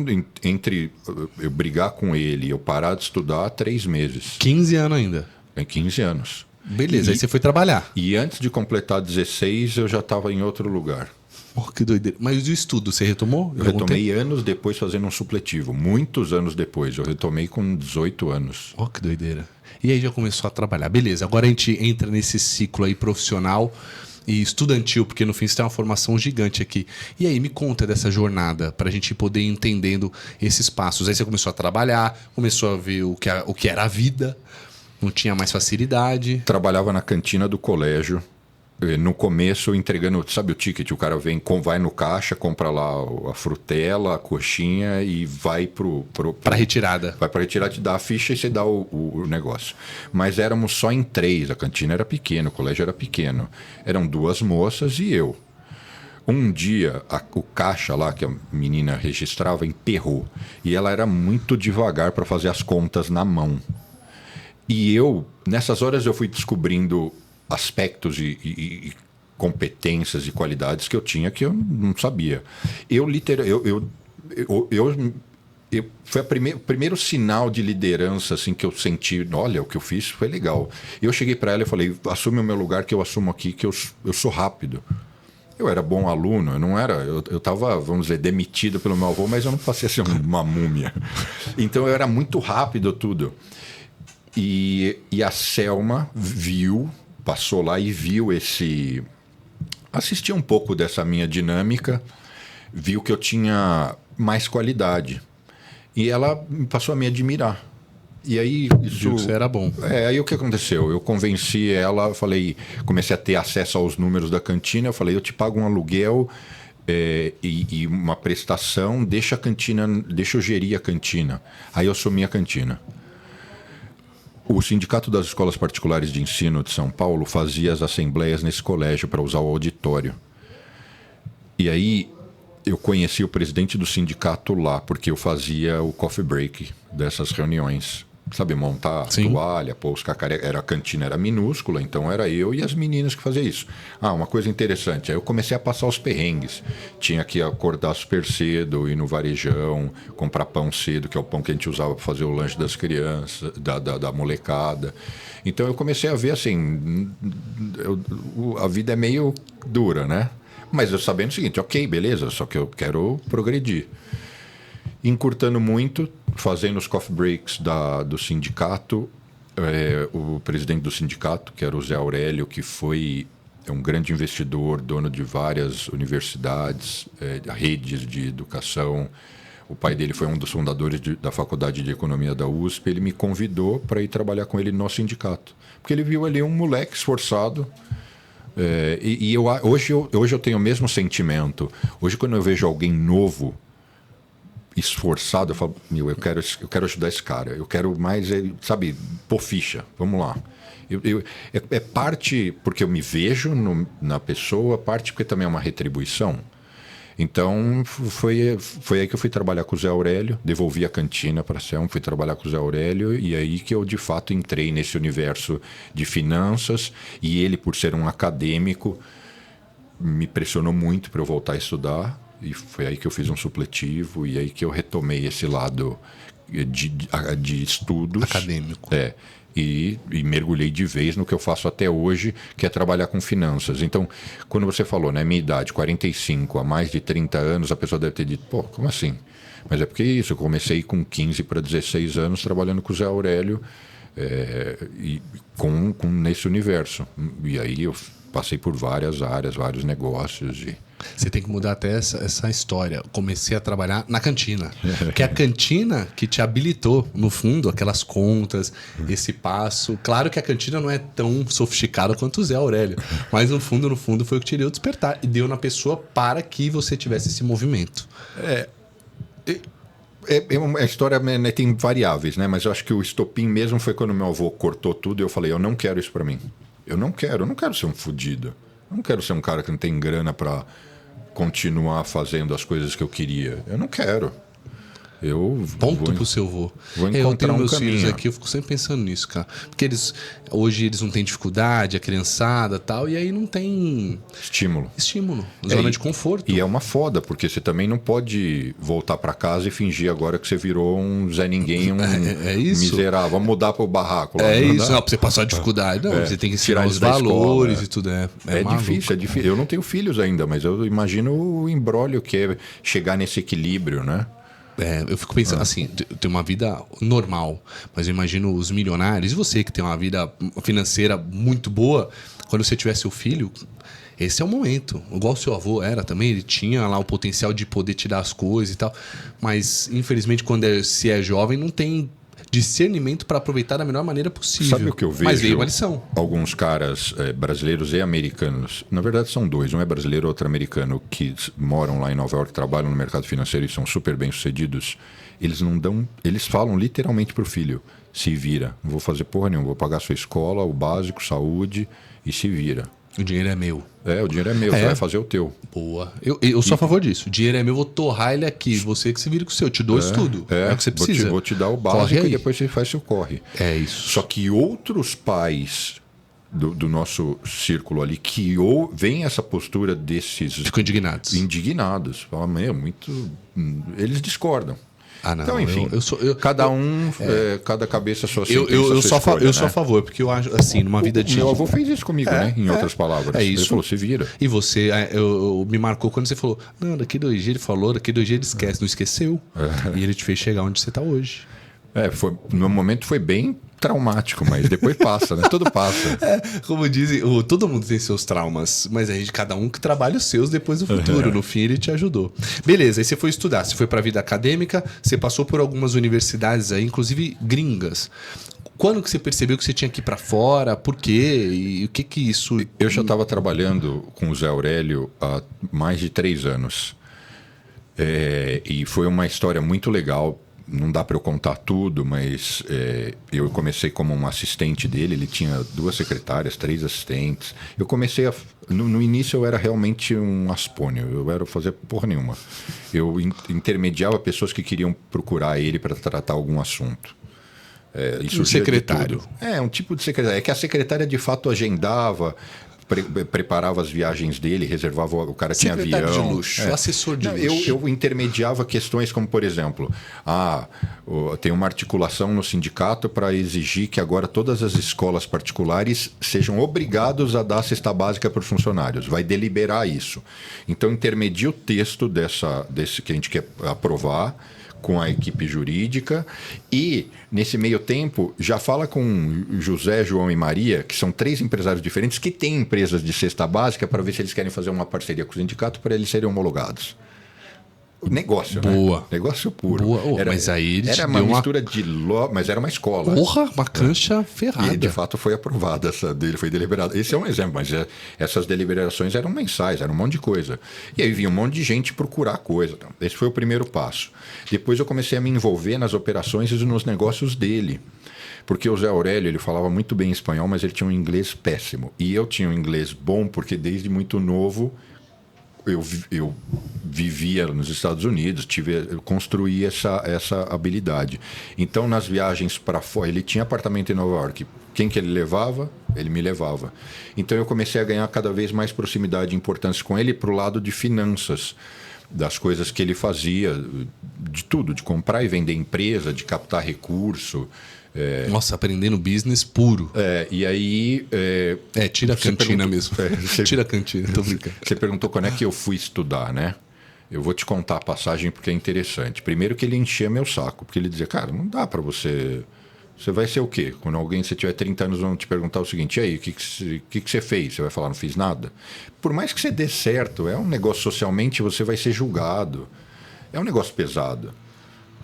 entre eu brigar com ele e eu parar de estudar, 3 meses. 15 anos ainda? 15 anos. Beleza, aí você foi trabalhar. E antes de completar 16, eu já estava em outro lugar. Oh, que doideira. Mas o estudo, você retomou? Eu retomei anos depois fazendo um supletivo. Muitos anos depois. Eu retomei com 18 anos. Oh, que doideira. E aí já começou a trabalhar. Beleza, agora a gente entra nesse ciclo aí profissional e estudantil, porque no fim você tem uma formação gigante aqui. E aí, me conta dessa jornada, para a gente poder ir entendendo esses passos. Aí você começou a trabalhar, começou a ver o que era a vida, não tinha mais facilidade. Trabalhava na cantina do colégio. No começo, entregando, sabe o ticket? O cara vai no caixa, compra lá a frutela, a coxinha e vai para retirada. Vai para retirada, te dá a ficha e você dá o negócio. Mas éramos só em 3, a cantina era pequena, o colégio era pequeno. Eram 2 moças e eu. Um dia, o caixa lá que a menina registrava emperrou. E ela era muito devagar para fazer as contas na mão. E nessas horas eu fui descobrindo aspectos e competências e qualidades que eu tinha que eu não sabia. Foi o primeiro sinal de liderança assim, que eu senti. Olha, o que eu fiz foi legal. Eu cheguei para ela e falei, assume o meu lugar que eu assumo aqui, que eu sou rápido. Eu era bom aluno, eu não era... Eu estava, vamos dizer, demitido pelo meu avô, mas eu não passei a ser uma múmia. Então eu era muito rápido tudo. E a Selma passou lá e viu assistiu um pouco dessa minha dinâmica, viu que eu tinha mais qualidade. E ela passou a me admirar. E aí viu que você era bom. Aí o que aconteceu? Eu convenci ela, comecei a ter acesso aos números da cantina, eu falei, eu te pago um aluguel e uma prestação, deixa eu gerir a cantina. Aí eu assumi a cantina. O Sindicato das Escolas Particulares de Ensino de São Paulo fazia as assembleias nesse colégio para usar o auditório. E aí eu conheci o presidente do sindicato lá, porque eu fazia o coffee break dessas reuniões. Sabe, montar toalha, pôr os cacarecas. A cantina era minúscula, então era eu e as meninas que faziam isso. Uma coisa interessante, aí eu comecei a passar os perrengues. Tinha que acordar super cedo, ir no varejão, comprar pão cedo, que é o pão que a gente usava para fazer o lanche das crianças, da molecada. Então eu comecei a ver assim, a vida é meio dura, né? Mas eu sabendo o seguinte, ok, beleza, só que eu quero progredir. Encurtando muito, fazendo os coffee breaks do sindicato, o presidente do sindicato, que era o Zé Aurélio, que foi um grande investidor, dono de várias universidades, redes de educação. O pai dele foi um dos fundadores da Faculdade de Economia da USP. Ele me convidou para ir trabalhar com ele no sindicato, porque ele viu ali um moleque esforçado. Hoje eu tenho o mesmo sentimento. Hoje, quando eu vejo alguém novo, esforçado, eu falo, eu quero ajudar esse cara, eu quero mais, sabe, pôr ficha, vamos lá. É parte porque eu me vejo na pessoa, parte porque também é uma retribuição. Então, foi aí que eu fui trabalhar com o Zé Aurélio, devolvi a cantina para a Selma, fui trabalhar com o Zé Aurélio, e aí que eu, de fato, entrei nesse universo de finanças, e ele, por ser um acadêmico, me pressionou muito para eu voltar a estudar, e foi aí que eu fiz um supletivo, e aí que eu retomei esse lado de estudos. Acadêmico. E mergulhei de vez no que eu faço até hoje, que é trabalhar com finanças. Então, quando você falou, né, minha idade, 45, há mais de 30 anos, a pessoa deve ter dito, pô, como assim? Mas é porque isso, eu comecei com 15 para 16 anos trabalhando com o Zé Aurélio e nesse universo. E aí eu passei por várias áreas, vários negócios e... Você tem que mudar até essa história. Comecei a trabalhar na cantina. Que é a cantina que te habilitou, no fundo, aquelas contas, esse passo. Claro que a cantina não é tão sofisticada quanto o Zé Aurélio. Mas no fundo foi o que te deu despertar. E deu na pessoa para que você tivesse esse movimento. A história, né, tem variáveis, né? Mas eu acho que o estopim mesmo foi quando meu avô cortou tudo e eu falei, eu não quero isso para mim. Eu não quero ser um fudido. Eu não quero ser um cara que não tem grana para continuar fazendo as coisas que eu queria. Eu não quero. Ponto pro seu avô. Vou encontrar eu tenho meus caminho. filhos aqui, eu fico sempre pensando nisso, cara. Porque hoje eles não têm dificuldade, a criançada e tal, e aí não tem... Estímulo. Zona de conforto. E é uma foda, porque você também não pode voltar para casa e fingir agora que você virou um Zé Ninguém, miserável. Vamos mudar pro barraco lá. Isso, não, pra você passar a dificuldade. Não, você tem que ensinar os valores e tudo. É difícil. Eu não tenho filhos ainda, mas eu imagino o imbróglio que é chegar nesse equilíbrio, né? Eu fico pensando assim, eu tenho uma vida normal, mas eu imagino os milionários, e você que tem uma vida financeira muito boa, quando você tiver seu filho, esse é o momento. Igual o seu avô era também, ele tinha lá o potencial de poder te dar as coisas e tal, mas infelizmente quando se é jovem não tem discernimento para aproveitar da melhor maneira possível. Sabe o que eu vejo? Mas veio uma lição. Alguns caras brasileiros e americanos, na verdade são dois, um é brasileiro e outro americano, que moram lá em Nova York, trabalham no mercado financeiro e são super bem sucedidos. Eles falam literalmente pro filho, se vira, não vou fazer porra nenhuma, vou pagar sua escola, o básico, saúde e se vira. O dinheiro é meu. O dinheiro é meu, você vai fazer o teu. Boa. Eu sou a favor disso. O dinheiro é meu, vou torrar ele aqui. Você que se vira com o seu. Eu te dou isso tudo. É o que você precisa. Vou te dar o básico e depois você faz seu corre. É isso. Só que outros pais do nosso círculo ali que veem essa postura desses... Ficam indignados. Falam, muito... Eles discordam. Não, então, enfim, cada cabeça sua sentença, eu sua escolha, eu sou a favor, porque eu acho assim, numa vida de... Meu avô fez isso comigo, né? Em outras palavras. É isso. Ele falou, se vira. E você, me marcou quando você falou, não, daqui 2 dias ele falou, daqui 2 dias ele esquece, não esqueceu. E ele te fez chegar onde você está hoje. No momento foi bem traumático, mas depois passa, né? Tudo passa. Como dizem, todo mundo tem seus traumas, mas aí cada um que trabalha os seus depois do futuro. No fim, ele te ajudou. Beleza, aí você foi estudar, você foi para a vida acadêmica, você passou por algumas universidades aí, inclusive gringas. Quando que você percebeu que você tinha que ir para fora? Por quê? E o que isso... Eu já estava trabalhando com o Zé Aurélio há mais de 3 anos. E foi uma história muito legal. Não dá para eu contar tudo, mas eu comecei como um assistente dele. Ele tinha 2 secretárias, 3 assistentes. Eu comecei no início eu era realmente um aspônio. Eu era fazer porra nenhuma. Eu intermediava pessoas que queriam procurar ele para tratar algum assunto. Um secretário. Um tipo de secretário. É que a secretária de fato agendava, preparava as viagens dele, reservava, o cara tinha avião. Secretário de luxo, assessor de luxo. Eu intermediava questões como, por exemplo, tem uma articulação no sindicato para exigir que agora todas as escolas particulares sejam obrigados a dar cesta básica para os funcionários. Vai deliberar isso. Então, intermedia o texto desse que a gente quer aprovar com a equipe jurídica e, nesse meio tempo, já fala com José, João e Maria, que são 3 empresários diferentes que têm empresas de cesta básica, para ver se eles querem fazer uma parceria com o sindicato para eles serem homologados. Negócio, Boa. Né? Negócio puro. Boa. Mas aí era uma mistura de... Mas era uma escola. Porra, uma cancha ferrada. E, de fato, foi aprovada essa dele, foi deliberada. Esse é um exemplo, mas essas deliberações eram mensais, era um monte de coisa. E aí vinha um monte de gente procurar coisa. Esse foi o primeiro passo. Depois eu comecei a me envolver nas operações e nos negócios dele. Porque o Zé Aurélio, ele falava muito bem espanhol, mas ele tinha um inglês péssimo. E eu tinha um inglês bom, porque desde muito novo... eu vivia nos Estados Unidos, eu construí essa habilidade. Então, nas viagens para fora, ele tinha apartamento em Nova York. Quem que ele levava? Ele me levava. Então, eu comecei a ganhar cada vez mais proximidade e importância com ele para o lado de finanças, das coisas que ele fazia, de tudo, de comprar e vender empresa, de captar recurso. Nossa, aprendendo business puro. E aí... tira a cantina mesmo. Tira a cantina, tô brincando. Você perguntou quando é que eu fui estudar, né? Eu vou te contar a passagem porque é interessante. Primeiro que ele enchia meu saco, porque ele dizia, cara, não dá para você... Você vai ser o quê? Quando você tiver 30 anos, vão te perguntar o seguinte, e aí, o que você fez? Você vai falar, não fiz nada? Por mais que você dê certo, é um negócio socialmente, você vai ser julgado. É um negócio pesado.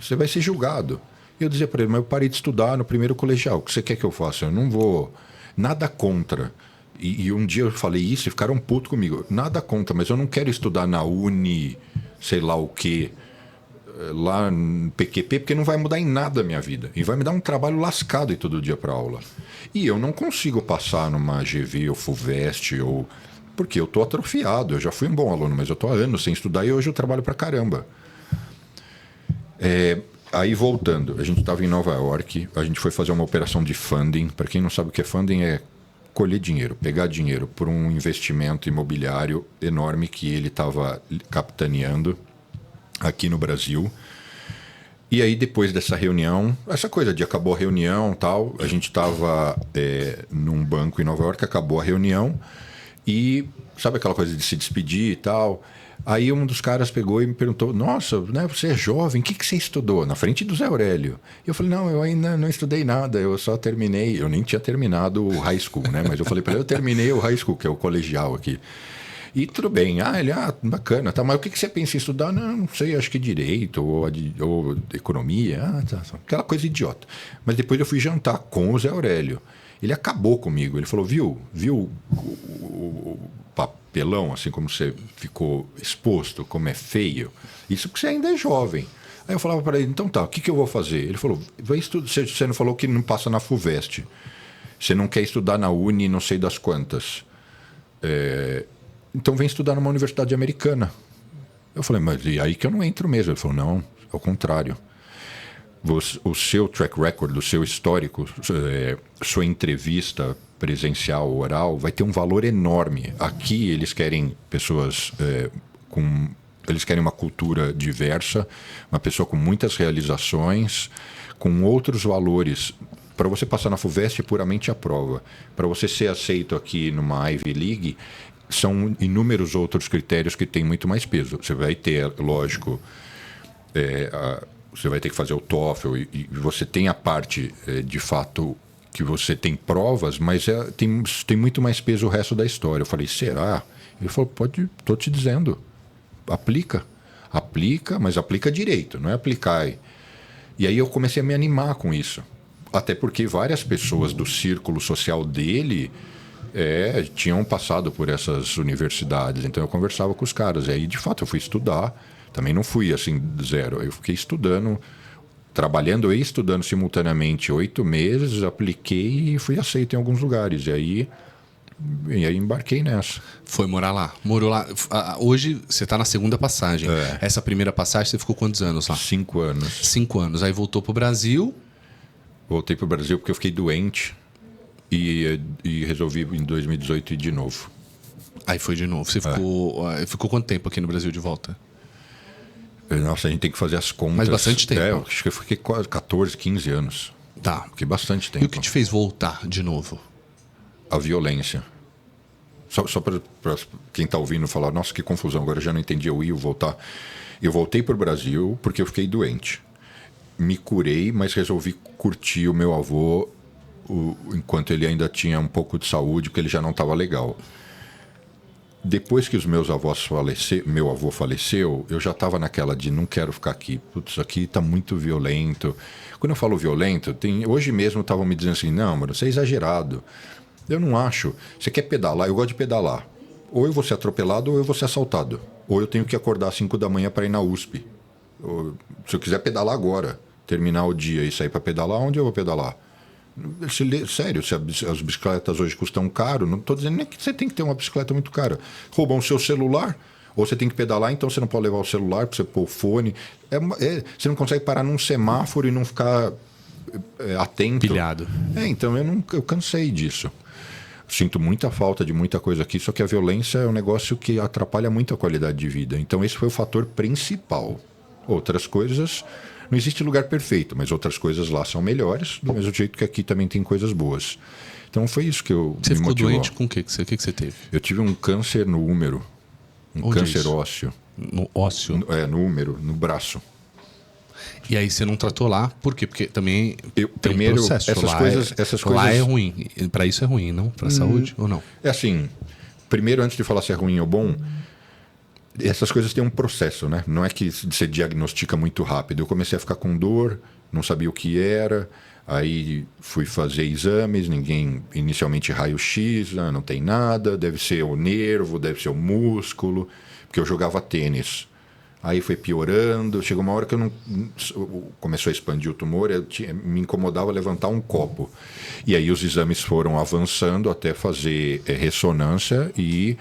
Você vai ser julgado. E eu dizia para ele, mas eu parei de estudar no primeiro colegial. O que você quer que eu faça? Eu não vou... Nada contra. E um dia eu falei isso e ficaram putos comigo. Nada contra, mas eu não quero estudar na Uni, sei lá o quê, lá no PQP, porque não vai mudar em nada a minha vida. E vai me dar um trabalho lascado ir todo dia para aula. E eu não consigo passar numa GV ou FUVEST, porque eu estou atrofiado. Eu já fui um bom aluno, mas eu estou há anos sem estudar e hoje eu trabalho para caramba. Aí voltando, a gente estava em Nova York, a gente foi fazer uma operação de funding. Para quem não sabe o que é funding, é colher dinheiro, pegar dinheiro por um investimento imobiliário enorme que ele estava capitaneando aqui no Brasil. E aí depois dessa reunião, essa coisa de acabou a reunião tal, a gente estava num banco em Nova York, acabou a reunião e sabe aquela coisa de se despedir e tal. Aí um dos caras pegou e me perguntou, nossa, né, você é jovem, o que você estudou? Na frente do Zé Aurélio. E eu falei, não, eu ainda não estudei nada, eu só terminei, eu nem tinha terminado o high school, né? Mas eu falei para ele, eu terminei o high school, que é o colegial aqui. E tudo bem, ele, bacana, tá, mas o que você pensa em estudar? Não sei, acho que direito ou economia, tá, aquela coisa idiota. Mas depois eu fui jantar com o Zé Aurélio. Ele acabou comigo, ele falou, viu o papelão, assim como você ficou exposto, como é feio? Isso porque você ainda é jovem. Aí eu falava para ele, então tá, o que eu vou fazer? Ele falou, vai estudar. Você não falou que não passa na FUVEST. Você não quer estudar na Uni, não sei das quantas. Então vem estudar numa universidade americana. Eu falei, mas e aí que eu não entro mesmo? Ele falou, não, ao contrário. O seu track record, o seu histórico, sua entrevista presencial, oral, vai ter um valor enorme. Aqui eles querem pessoas eles querem uma cultura diversa, uma pessoa com muitas realizações, com outros valores. Para você passar na FUVEST é puramente a prova. Para você ser aceito aqui numa Ivy League, são inúmeros outros critérios que têm muito mais peso. Você vai ter, lógico, você vai ter que fazer o TOEFL e você tem a parte, de fato, que você tem provas, mas tem muito mais peso o resto da história. Eu falei, será? Ele falou, estou te dizendo, aplica, mas aplica direito, não é aplicar. E aí eu comecei a me animar com isso. Até porque várias pessoas do círculo social dele tinham passado por essas universidades, então eu conversava com os caras. E aí, de fato, eu fui estudar. Também não fui assim zero. Eu fiquei estudando, trabalhando e estudando simultaneamente 8 meses, apliquei e fui aceito em alguns lugares. E aí embarquei nessa. Foi morar lá. Morou lá. Hoje você está na segunda passagem. Essa primeira passagem você ficou quantos anos lá? 5 anos. 5 anos. Aí voltou pro Brasil. Voltei pro Brasil porque eu fiquei doente e resolvi em 2018 ir de novo. Aí foi de novo. Você ficou quanto tempo aqui no Brasil de volta? Nossa, a gente tem que fazer as contas. Mas bastante tempo. Acho que eu fiquei 14, 15 anos. Tá. Fiquei bastante tempo. E o que te fez voltar de novo? A violência. Só para quem está ouvindo falar, nossa, que confusão, agora eu já não entendi eu ir ou voltar. Eu voltei para o Brasil porque eu fiquei doente. Me curei, mas resolvi curtir o meu avô enquanto ele ainda tinha um pouco de saúde, porque ele já não estava legal. Depois que os meus avós meu avô faleceu, eu já estava naquela de não quero ficar aqui. Putz, isso aqui está muito violento. Quando eu falo violento, hoje mesmo estavam me dizendo assim, não, mano, você é exagerado. Eu não acho. Você quer pedalar? Eu gosto de pedalar. Ou eu vou ser atropelado ou eu vou ser assaltado. Ou eu tenho que acordar às 5 da manhã para ir na USP. Se eu quiser pedalar agora, terminar o dia e sair para pedalar, onde eu vou pedalar? Sério, se as bicicletas hoje custam caro, não estou dizendo nem que você tem que ter uma bicicleta muito cara. Roubam o seu celular, Ou você tem que pedalar, então você não pode levar o celular para você pôr o fone. Você não consegue parar num semáforo e não ficar atento. Pilhado. Então eu cansei disso. Sinto muita falta de muita coisa aqui, só que a violência é um negócio que atrapalha muito a qualidade de vida. Então esse foi o fator principal. Outras coisas, não existe lugar perfeito, mas outras coisas lá são melhores, do mesmo jeito que aqui também tem coisas boas. Então foi isso que me motivou. Você ficou doente com o que você teve? Eu tive um câncer no úmero, câncer ósseo. No ósseo? No úmero, no braço. E aí você não tratou lá, por quê? Porque também primeiro, um processo. Essas coisas... Lá é ruim. Para isso é ruim, não? Para a saúde ou não? É assim, primeiro, antes de falar se é ruim ou bom, essas coisas têm um processo, né? Não é que você diagnostica muito rápido. Eu comecei a ficar com dor, não sabia o que era, aí fui fazer exames, inicialmente raio-x, não tem nada, deve ser o nervo, deve ser o músculo, porque eu jogava tênis. Aí foi piorando, chegou uma hora que começou a expandir o tumor, me incomodava levantar um copo. E aí os exames foram avançando até fazer ressonância e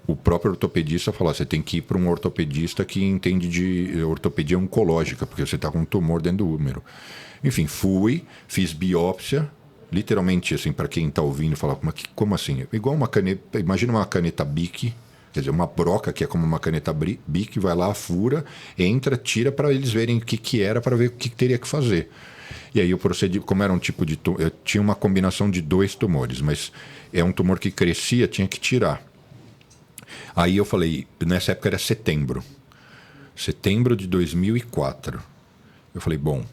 o próprio ortopedista falou, você tem que ir para um ortopedista que entende de ortopedia oncológica, porque você está com um tumor dentro do úmero. Enfim, fiz biópsia, literalmente, assim, para quem está ouvindo, falar, como assim? Igual uma caneta, imagina uma caneta Bic, quer dizer, uma broca que é como uma caneta Bic, vai lá, fura, entra, tira para eles verem o que era, para ver o que teria que fazer. E aí eu procedi, como era um tipo de tumor, eu tinha uma combinação de 2 tumores, mas é um tumor que crescia, tinha que tirar. Aí eu falei, nessa época era setembro de 2004. Eu falei, bom,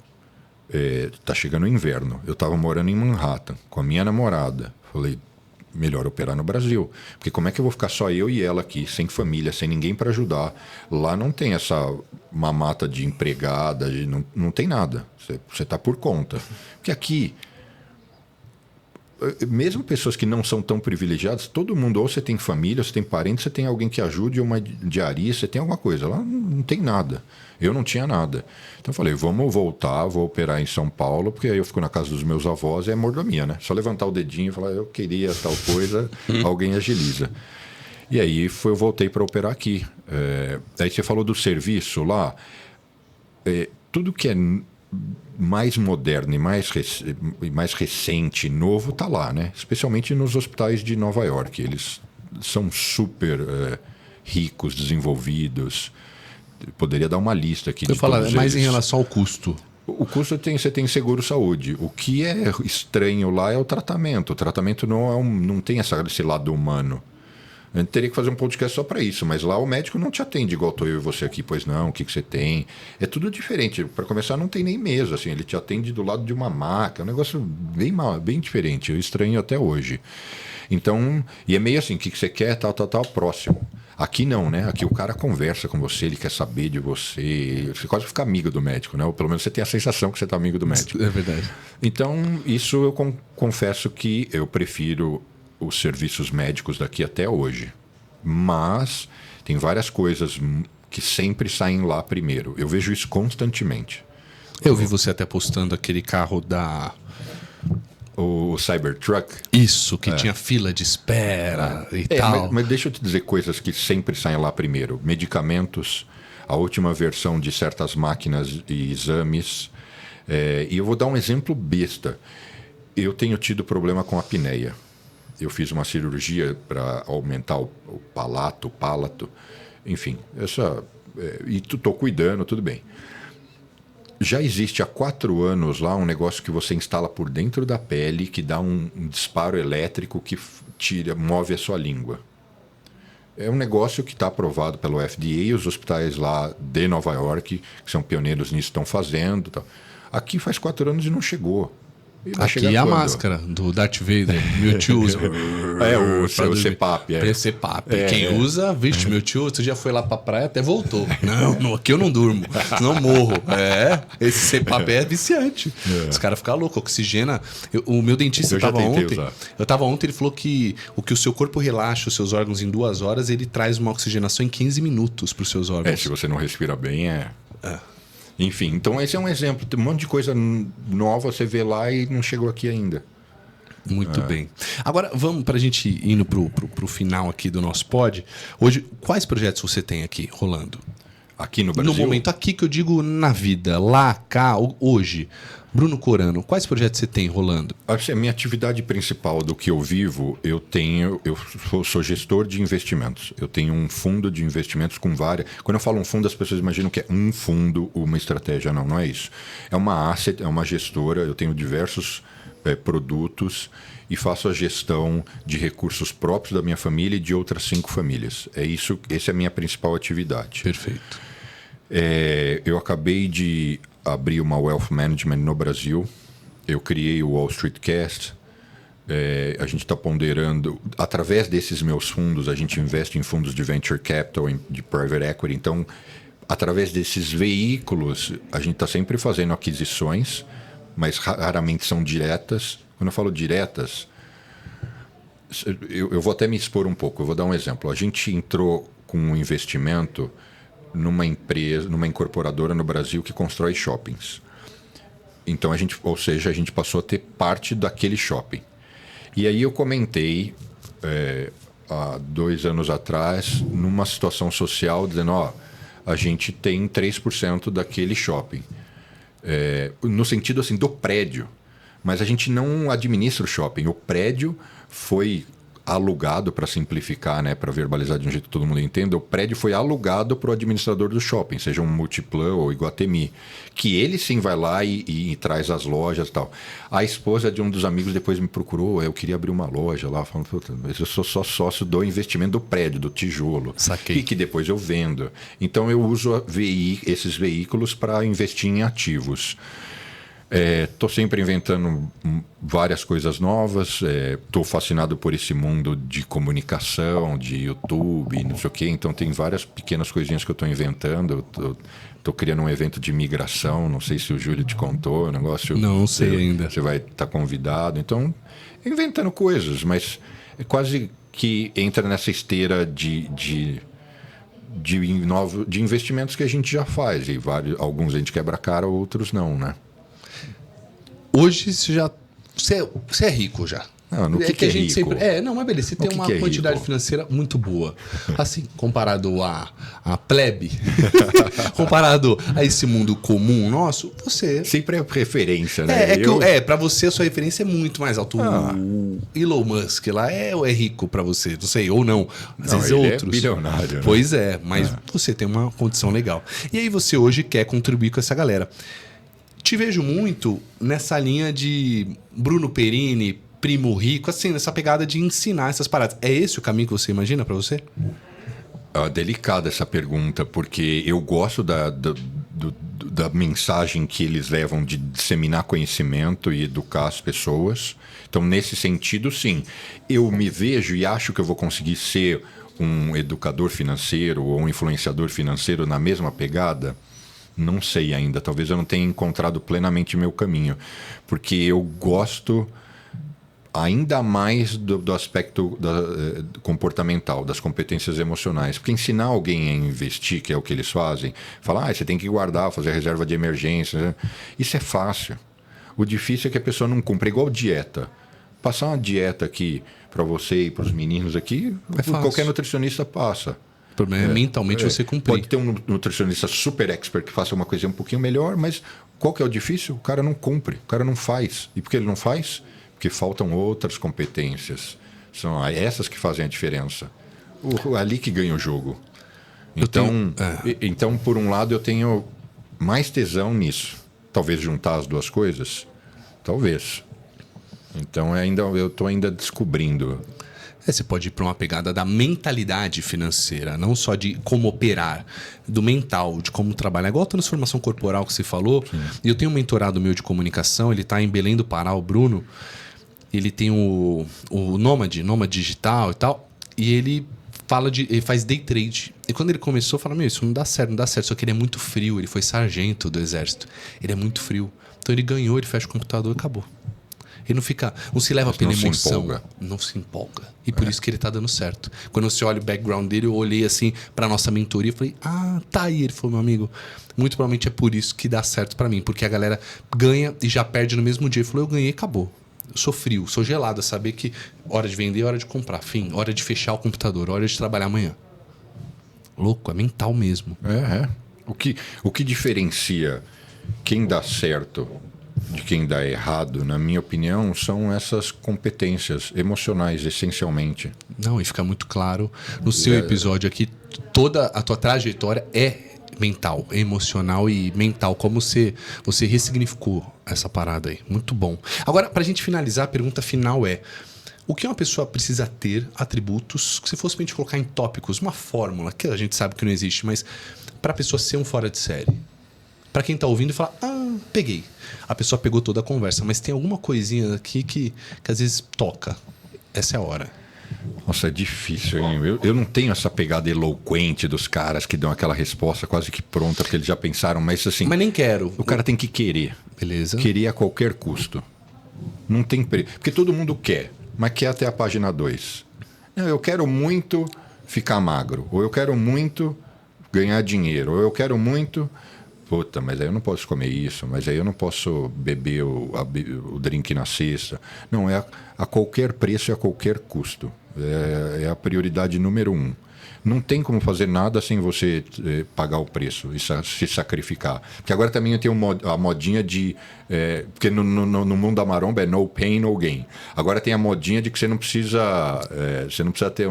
tá chegando o inverno. Eu estava morando em Manhattan com a minha namorada. Falei, melhor operar no Brasil. Porque como é que eu vou ficar só eu e ela aqui, sem família, sem ninguém para ajudar? Lá não tem essa mamata de empregada, não tem nada. Você está por conta. Porque aqui, mesmo pessoas que não são tão privilegiadas, todo mundo, ou você tem família, você tem parente, você tem alguém que ajude, uma diarista, você tem alguma coisa. Lá não tem nada. Eu não tinha nada. Então eu falei, vamos voltar, vou operar em São Paulo, porque aí eu fico na casa dos meus avós, é mordomia, né? Só levantar o dedinho e falar, eu queria tal coisa, alguém agiliza. E aí eu voltei para operar aqui. Aí você falou do serviço lá. Tudo que é mais moderno e mais recente, novo, está lá, né? Especialmente nos hospitais de Nova York. Eles são super ricos, desenvolvidos. Poderia dar uma lista aqui. Eu falo, mais em relação ao custo. O custo você tem seguro-saúde. O que é estranho lá é o tratamento. O tratamento não tem esse lado humano. A gente teria que fazer um podcast só para isso, mas lá o médico não te atende igual estou eu e você aqui, pois não, o que você tem. É tudo diferente. Para começar, não tem nem mesa, assim, ele te atende do lado de uma maca, é um negócio bem diferente, eu estranho até hoje. Então, e é meio assim, o que você quer, tal, próximo. Aqui não, né? Aqui o cara conversa com você, ele quer saber de você, você quase fica amigo do médico, né? Ou pelo menos você tem a sensação que você está amigo do médico. É verdade. Então, isso eu confesso que eu prefiro os serviços médicos daqui até hoje. Mas tem várias coisas que sempre saem lá primeiro. Eu vejo isso constantemente. Eu vi você até postando aquele carro da... O Cybertruck. Isso, que tinha fila de espera e tal. Mas deixa eu te dizer coisas que sempre saem lá primeiro. Medicamentos, a última versão de certas máquinas e exames. E eu vou dar um exemplo besta. Eu tenho tido problema com apneia. Eu fiz uma cirurgia para aumentar o palato, enfim, e estou cuidando, tudo bem. Já existe há 4 anos lá um negócio que você instala por dentro da pele que dá um disparo elétrico que move a sua língua. É um negócio que está aprovado pelo FDA, os hospitais lá de Nova York, que são pioneiros nisso, estão fazendo. Tal. Aqui faz 4 anos e não chegou. Aqui é a máscara do Darth Vader, meu tio usa. O CPAP. CPAP. Quem usa, vixe, meu tio, você já foi lá pra praia, até voltou. Não, aqui eu não durmo, não morro. Esse CPAP é viciante. Os caras ficam loucos, oxigena. O meu dentista estava ontem. Eu estava ontem, ele falou que o seu corpo relaxa os seus órgãos em 2 horas, ele traz uma oxigenação em 15 minutos para os seus órgãos. Se você não respira bem, Enfim, então esse é um exemplo. Tem um monte de coisa nova você vê lá e não chegou aqui ainda. Muito bem. Agora, vamos para a gente indo pro final aqui do nosso pod. Hoje, quais projetos você tem aqui rolando? Aqui no Brasil? No momento aqui que eu digo na vida, lá, cá, hoje. Bruno Corano, quais projetos você tem rolando? A minha atividade principal do que eu vivo, eu sou gestor de investimentos. Eu tenho um fundo de investimentos com várias... Quando eu falo um fundo, as pessoas imaginam que é um fundo, uma estratégia. Não, não é isso. É uma asset, é uma gestora. Eu tenho diversos produtos e faço a gestão de recursos próprios da minha família e de outras 5 famílias. Essa é a minha principal atividade. Perfeito. Eu acabei de abrir uma Wealth Management no Brasil. Eu criei o Wall Street Cast. A gente está ponderando... Através desses meus fundos, a gente investe em fundos de Venture Capital, de Private Equity. Então, através desses veículos, a gente está sempre fazendo aquisições, mas raramente são diretas. Quando eu falo diretas, eu vou até me expor um pouco. Eu vou dar um exemplo. A gente entrou com um investimento numa empresa, numa incorporadora no Brasil que constrói shoppings. Então, a gente passou a ter parte daquele shopping. E aí eu comentei, há 2 anos atrás, numa situação social, dizendo, a gente tem 3% daquele shopping. No sentido assim, do prédio. Mas a gente não administra o shopping. O prédio foi alugado, para simplificar, né, para verbalizar de um jeito que todo mundo entenda, o prédio foi alugado para o administrador do shopping, seja um Multiplan ou Iguatemi, que ele sim vai lá e traz as lojas e tal. A esposa de um dos amigos depois me procurou, eu queria abrir uma loja lá, falando, eu sou só sócio do investimento do prédio, do tijolo. Saquei. E que depois eu vendo. Então eu uso esses veículos para investir em ativos. Estou sempre inventando várias coisas novas. Estou fascinado por esse mundo de comunicação, de YouTube, não sei o quê. Então tem várias pequenas coisinhas que eu estou inventando. Estou criando um evento de migração. Não sei se o Júlio te contou o negócio. Não sei ainda. Você vai estar convidado. Então, inventando coisas, mas é quase que entra nessa esteira de investimentos que a gente já faz. E alguns a gente quebra a cara, outros não, né? Hoje você é rico já. Não, no que a é gente rico? sempre... não, mas beleza, você tem uma quantidade financeira muito boa. Assim, comparado à plebe, comparado a esse mundo comum nosso, você... Sempre é preferência, né? Pra você a sua referência é muito mais alta. O Elon Musk lá é rico pra você, não sei, ou não. Às vezes ele outros. É bilionário. Pois é, mas você tem uma condição legal. E aí você hoje quer contribuir com essa galera. Te vejo muito nessa linha de Bruno Perini, Primo Rico, assim, nessa pegada de ensinar essas paradas. É esse o caminho que você imagina para você? Delicada essa pergunta, porque eu gosto da mensagem que eles levam de disseminar conhecimento e educar as pessoas. Então, nesse sentido, sim. Eu me vejo e acho que eu vou conseguir ser um educador financeiro ou um influenciador financeiro na mesma pegada. Não sei ainda. Talvez eu não tenha encontrado plenamente meu caminho. Porque eu gosto ainda mais do aspecto comportamental, das competências emocionais. Porque ensinar alguém a investir, que é o que eles fazem, falar, você tem que guardar, fazer reserva de emergência. Né? Isso é fácil. O difícil é que a pessoa não cumpra. É igual dieta. Passar uma dieta aqui para você e para os meninos aqui, qualquer nutricionista passa. O problema é mentalmente você cumprir. Pode ter um nutricionista super expert que faça uma coisa um pouquinho melhor, mas qual que é o difícil? O cara não cumpre, o cara não faz. E por que ele não faz? Porque faltam outras competências. São essas que fazem a diferença. Ali que ganha o jogo. Então, por um lado, eu tenho mais tesão nisso. Talvez juntar as duas coisas? Talvez. Então, eu estou ainda descobrindo. Você pode ir para uma pegada da mentalidade financeira, não só de como operar, do mental, de como trabalhar. Igual a transformação corporal que você falou. Sim. E eu tenho um mentorado meu de comunicação, ele está em Belém do Pará, o Bruno. Ele tem o Nômade digital e tal. E ele faz day trade. E quando ele começou, fala, isso não dá certo. Só que ele é muito frio, ele foi sargento do exército. Ele é muito frio. Então ele ganhou, ele fecha o computador e acabou. Ele não se leva pela emoção. Não se empolga. E por isso que ele tá dando certo. Quando você olha o background dele, eu olhei assim pra nossa mentoria e falei, tá aí. Ele falou, meu amigo, muito provavelmente é por isso que dá certo pra mim. Porque a galera ganha e já perde no mesmo dia. Ele falou, eu ganhei e acabou. Eu sou frio, sou gelado a saber que hora de vender, hora de comprar, fim, hora de fechar o computador, hora de trabalhar amanhã. Louco, é mental mesmo. O que diferencia quem dá certo de quem dá errado, na minha opinião, são essas competências emocionais, essencialmente. Não, e fica muito claro no seu episódio aqui, toda a tua trajetória é mental, emocional e mental. Como você ressignificou essa parada aí. Muito bom. Agora, pra gente finalizar, a pergunta final é: o que uma pessoa precisa ter, atributos, se fosse pra gente colocar em tópicos, uma fórmula, que a gente sabe que não existe, mas pra pessoa ser um fora de série? Pra quem tá ouvindo e falar, peguei. A pessoa pegou toda a conversa, mas tem alguma coisinha aqui que às vezes toca. Essa é a hora. Nossa, é difícil, hein? Eu não tenho essa pegada eloquente dos caras que dão aquela resposta quase que pronta, porque eles já pensaram, mas assim... Mas nem quero. O cara tem que querer. Beleza. Querer a qualquer custo. Não tem preço. Porque todo mundo quer, mas quer até a página 2. Eu quero muito ficar magro, ou eu quero muito ganhar dinheiro, ou eu quero muito... Puta, mas aí eu não posso comer isso, mas aí eu não posso beber o drink na cesta. Não, é a qualquer preço e a qualquer custo. É a prioridade número 1. Não tem como fazer nada sem você pagar o preço e se sacrificar. Porque agora também eu tenho a modinha de... porque no mundo da maromba é no pain, no gain. Agora tem a modinha de que você não precisa... você não precisa ter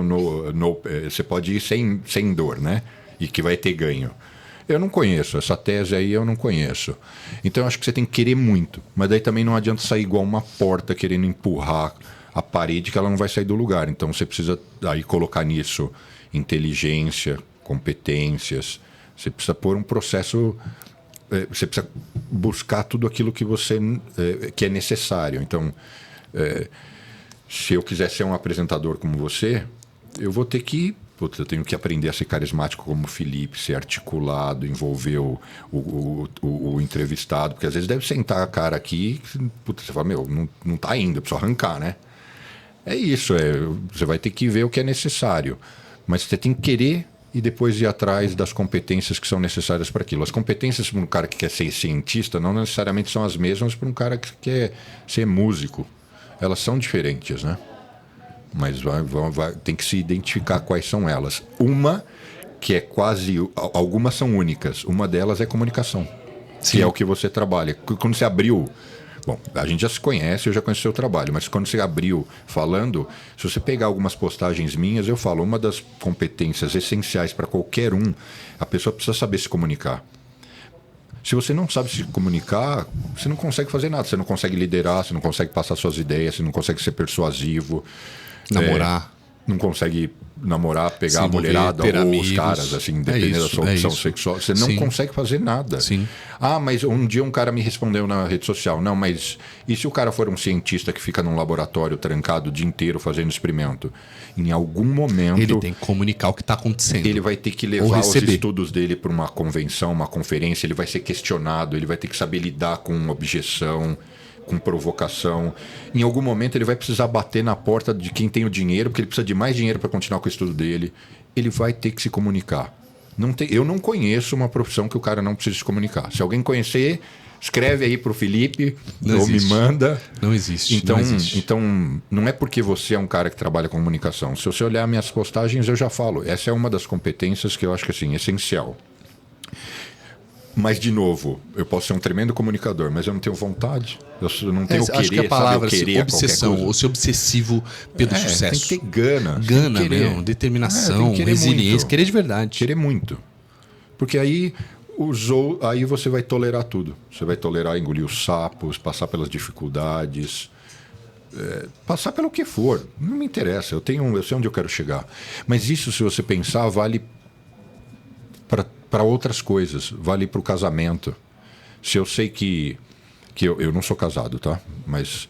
você pode ir sem dor, né? E que vai ter ganho. Eu não conheço, essa tese aí eu não conheço. Então eu acho que você tem que querer muito. Mas daí também não adianta sair igual uma porta querendo empurrar a parede que ela não vai sair do lugar. Então você precisa aí colocar nisso inteligência, competências. Você precisa pôr um processo... Você precisa buscar tudo aquilo que que é necessário. Então, se eu quiser ser um apresentador como você, eu vou ter que... eu tenho que aprender a ser carismático como o Felipe, ser articulado, envolver o entrevistado, porque às vezes deve sentar a cara aqui e você fala, não tá indo, eu preciso arrancar, né? É isso, você vai ter que ver o que é necessário, mas você tem que querer e depois ir atrás das competências que são necessárias para aquilo. As competências para um cara que quer ser cientista não necessariamente são as mesmas para um cara que quer ser músico. Elas são diferentes, né? Mas tem que se identificar quais são elas. Uma que é quase... Algumas são únicas. Uma delas é comunicação. Sim. Que é o que você trabalha. Quando você abriu... Bom, a gente já se conhece, eu já conheço o seu trabalho. Mas quando você abriu falando... Se você pegar algumas postagens minhas, eu falo... Uma das competências essenciais para qualquer um... A pessoa precisa saber se comunicar. Se você não sabe se comunicar... Você não consegue fazer nada. Você não consegue liderar, você não consegue passar suas ideias, você não consegue ser persuasivo... Namorar. Não consegue namorar, pegar a mulherada ou amigos, os caras, assim, dependendo da sua opção sexual. Você não consegue fazer nada. Sim. Mas um dia um cara me respondeu na rede social. Não, mas e se o cara for um cientista que fica num laboratório trancado o dia inteiro fazendo experimento? Em algum momento... Ele tem que comunicar o que está acontecendo. Ele vai ter que levar os estudos dele para uma convenção, uma conferência. Ele vai ser questionado, ele vai ter que saber lidar com objeção, com provocação. Em algum momento ele vai precisar bater na porta de quem tem o dinheiro, porque ele precisa de mais dinheiro para continuar com o estudo dele. Ele vai ter que se comunicar. Eu não conheço uma profissão que o cara não precisa se comunicar. Se alguém conhecer, escreve aí para o Felipe ou me manda. Não existe. Então, não é porque você é um cara que trabalha com comunicação. Se você olhar minhas postagens, eu já falo. Essa é uma das competências que eu acho que assim, essencial. Mas, de novo, eu posso ser um tremendo comunicador, mas eu não tenho vontade. Eu não tenho querer, acho que a palavra, sabe, querer obsessão, ou ser obsessivo pelo sucesso. Tem que ter gana. Gana mesmo, determinação, resiliência, muito. Querer de verdade. Querer muito. Porque aí você vai tolerar tudo. Você vai tolerar engolir os sapos, passar pelas dificuldades, passar pelo que for. Não me interessa, eu sei onde eu quero chegar. Mas isso, se você pensar, vale para outras coisas, vale para o casamento. Se eu sei que eu não sou casado, tá? Mas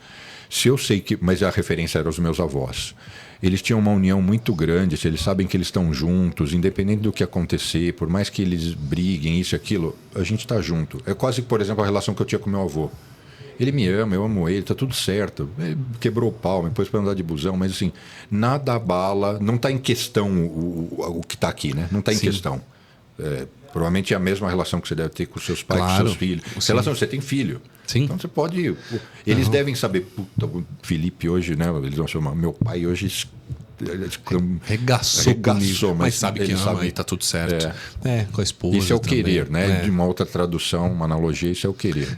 se eu sei que... Mas a referência era os meus avós. Eles tinham uma união muito grande, se eles sabem que eles estão juntos, independente do que acontecer, por mais que eles briguem, isso e aquilo, a gente está junto. É quase, por exemplo, a relação que eu tinha com meu avô. Ele me ama, eu amo ele, tá tudo certo. Ele quebrou o pau, me pôs para andar de busão, mas assim, nada abala, não está em questão o que está aqui, né? Não está em questão. Provavelmente é a mesma relação que você deve ter com seus pais, com seus filhos. Relação, você tem filho. Sim. Então você pode... Eles devem saber... Puta, o Felipe hoje, né? Eles vão chamar... Meu pai hoje... Regaçou, mas sabe que ama e tá tudo certo. Com a esposa. Isso é o também. querer, né? De uma outra tradução, uma analogia, isso é o querer.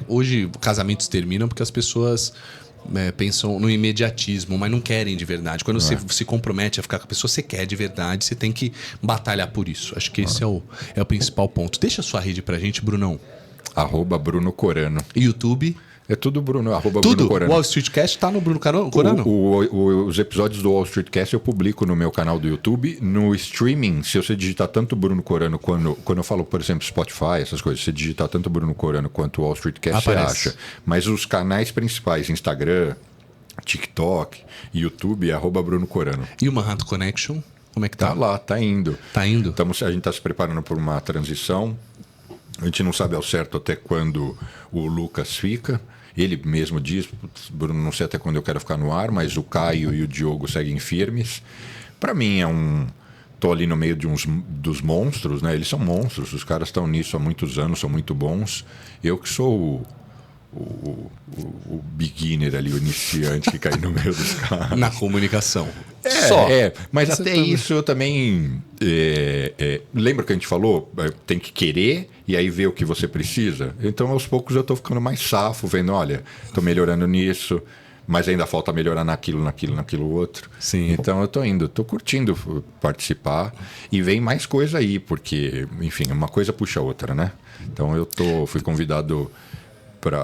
Hoje casamentos terminam porque as pessoas pensam no imediatismo, mas não querem de verdade. Quando você se compromete a ficar com a pessoa, você quer de verdade, você tem que batalhar por isso. Acho que esse é o principal ponto. Deixa a sua rede pra gente, Brunão. @Bruno Corano. YouTube. É tudo Bruno, Tudo. Bruno Corano. O Wall Street Cast tá no Bruno Corano? Os episódios do Wall Street Cast eu publico no meu canal do YouTube. No streaming, se você digitar tanto Bruno Corano, quando eu falo, por exemplo, Spotify, essas coisas, se digitar tanto Bruno Corano quanto Wall Street Cast, aparece. você acha. Mas os canais principais, Instagram, TikTok, YouTube, é @Bruno Corano. E o Manhattan Connection? Como é que tá? Tá lá, tá indo. Tá indo? A gente está se preparando por uma transição. A gente não sabe ao certo até quando o Lucas fica. Ele mesmo diz, Bruno, não sei até quando eu quero ficar no ar, mas o Caio e o Diogo seguem firmes. Para mim tô ali no meio dos monstros, né? Eles são monstros, os caras estão nisso há muitos anos, são muito bons. Eu que sou o beginner ali, o iniciante que cai no meio dos caras. Na comunicação. Mas até isso eu também... lembra que a gente falou? Tem que querer e aí ver o que você precisa. Então, aos poucos, eu estou ficando mais safo, vendo, olha, estou melhorando nisso, mas ainda falta melhorar naquilo outro. Sim. Então, eu estou indo, estou curtindo participar e vem mais coisa aí, porque, enfim, uma coisa puxa a outra, né? Então, fui convidado...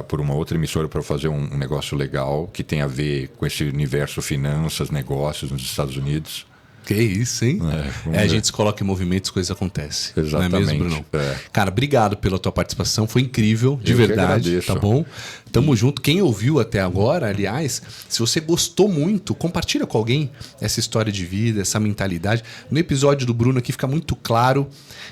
por uma outra emissora para fazer um negócio legal que tem a ver com esse universo finanças, negócios nos Estados Unidos. Que isso, hein? A gente se coloca em movimentos, coisas acontecem. Exatamente. Não é mesmo, Bruno? Cara, obrigado pela tua participação. Foi incrível, de verdade. Tá bom? Tamo junto. Quem ouviu até agora, aliás, se você gostou muito, compartilha com alguém essa história de vida, essa mentalidade. No episódio do Bruno aqui fica muito claro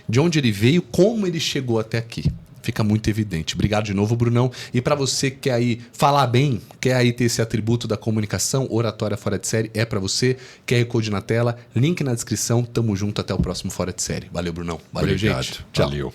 de onde ele veio, como ele chegou até aqui. Fica muito evidente. Obrigado de novo, Brunão. E para você que quer aí falar bem, quer aí ter esse atributo da comunicação, oratória fora de série, é para você. QR Code na tela, link na descrição. Tamo junto, até o próximo Fora de Série. Valeu, Brunão. Valeu, Obrigado. gente. Tchau. Valeu.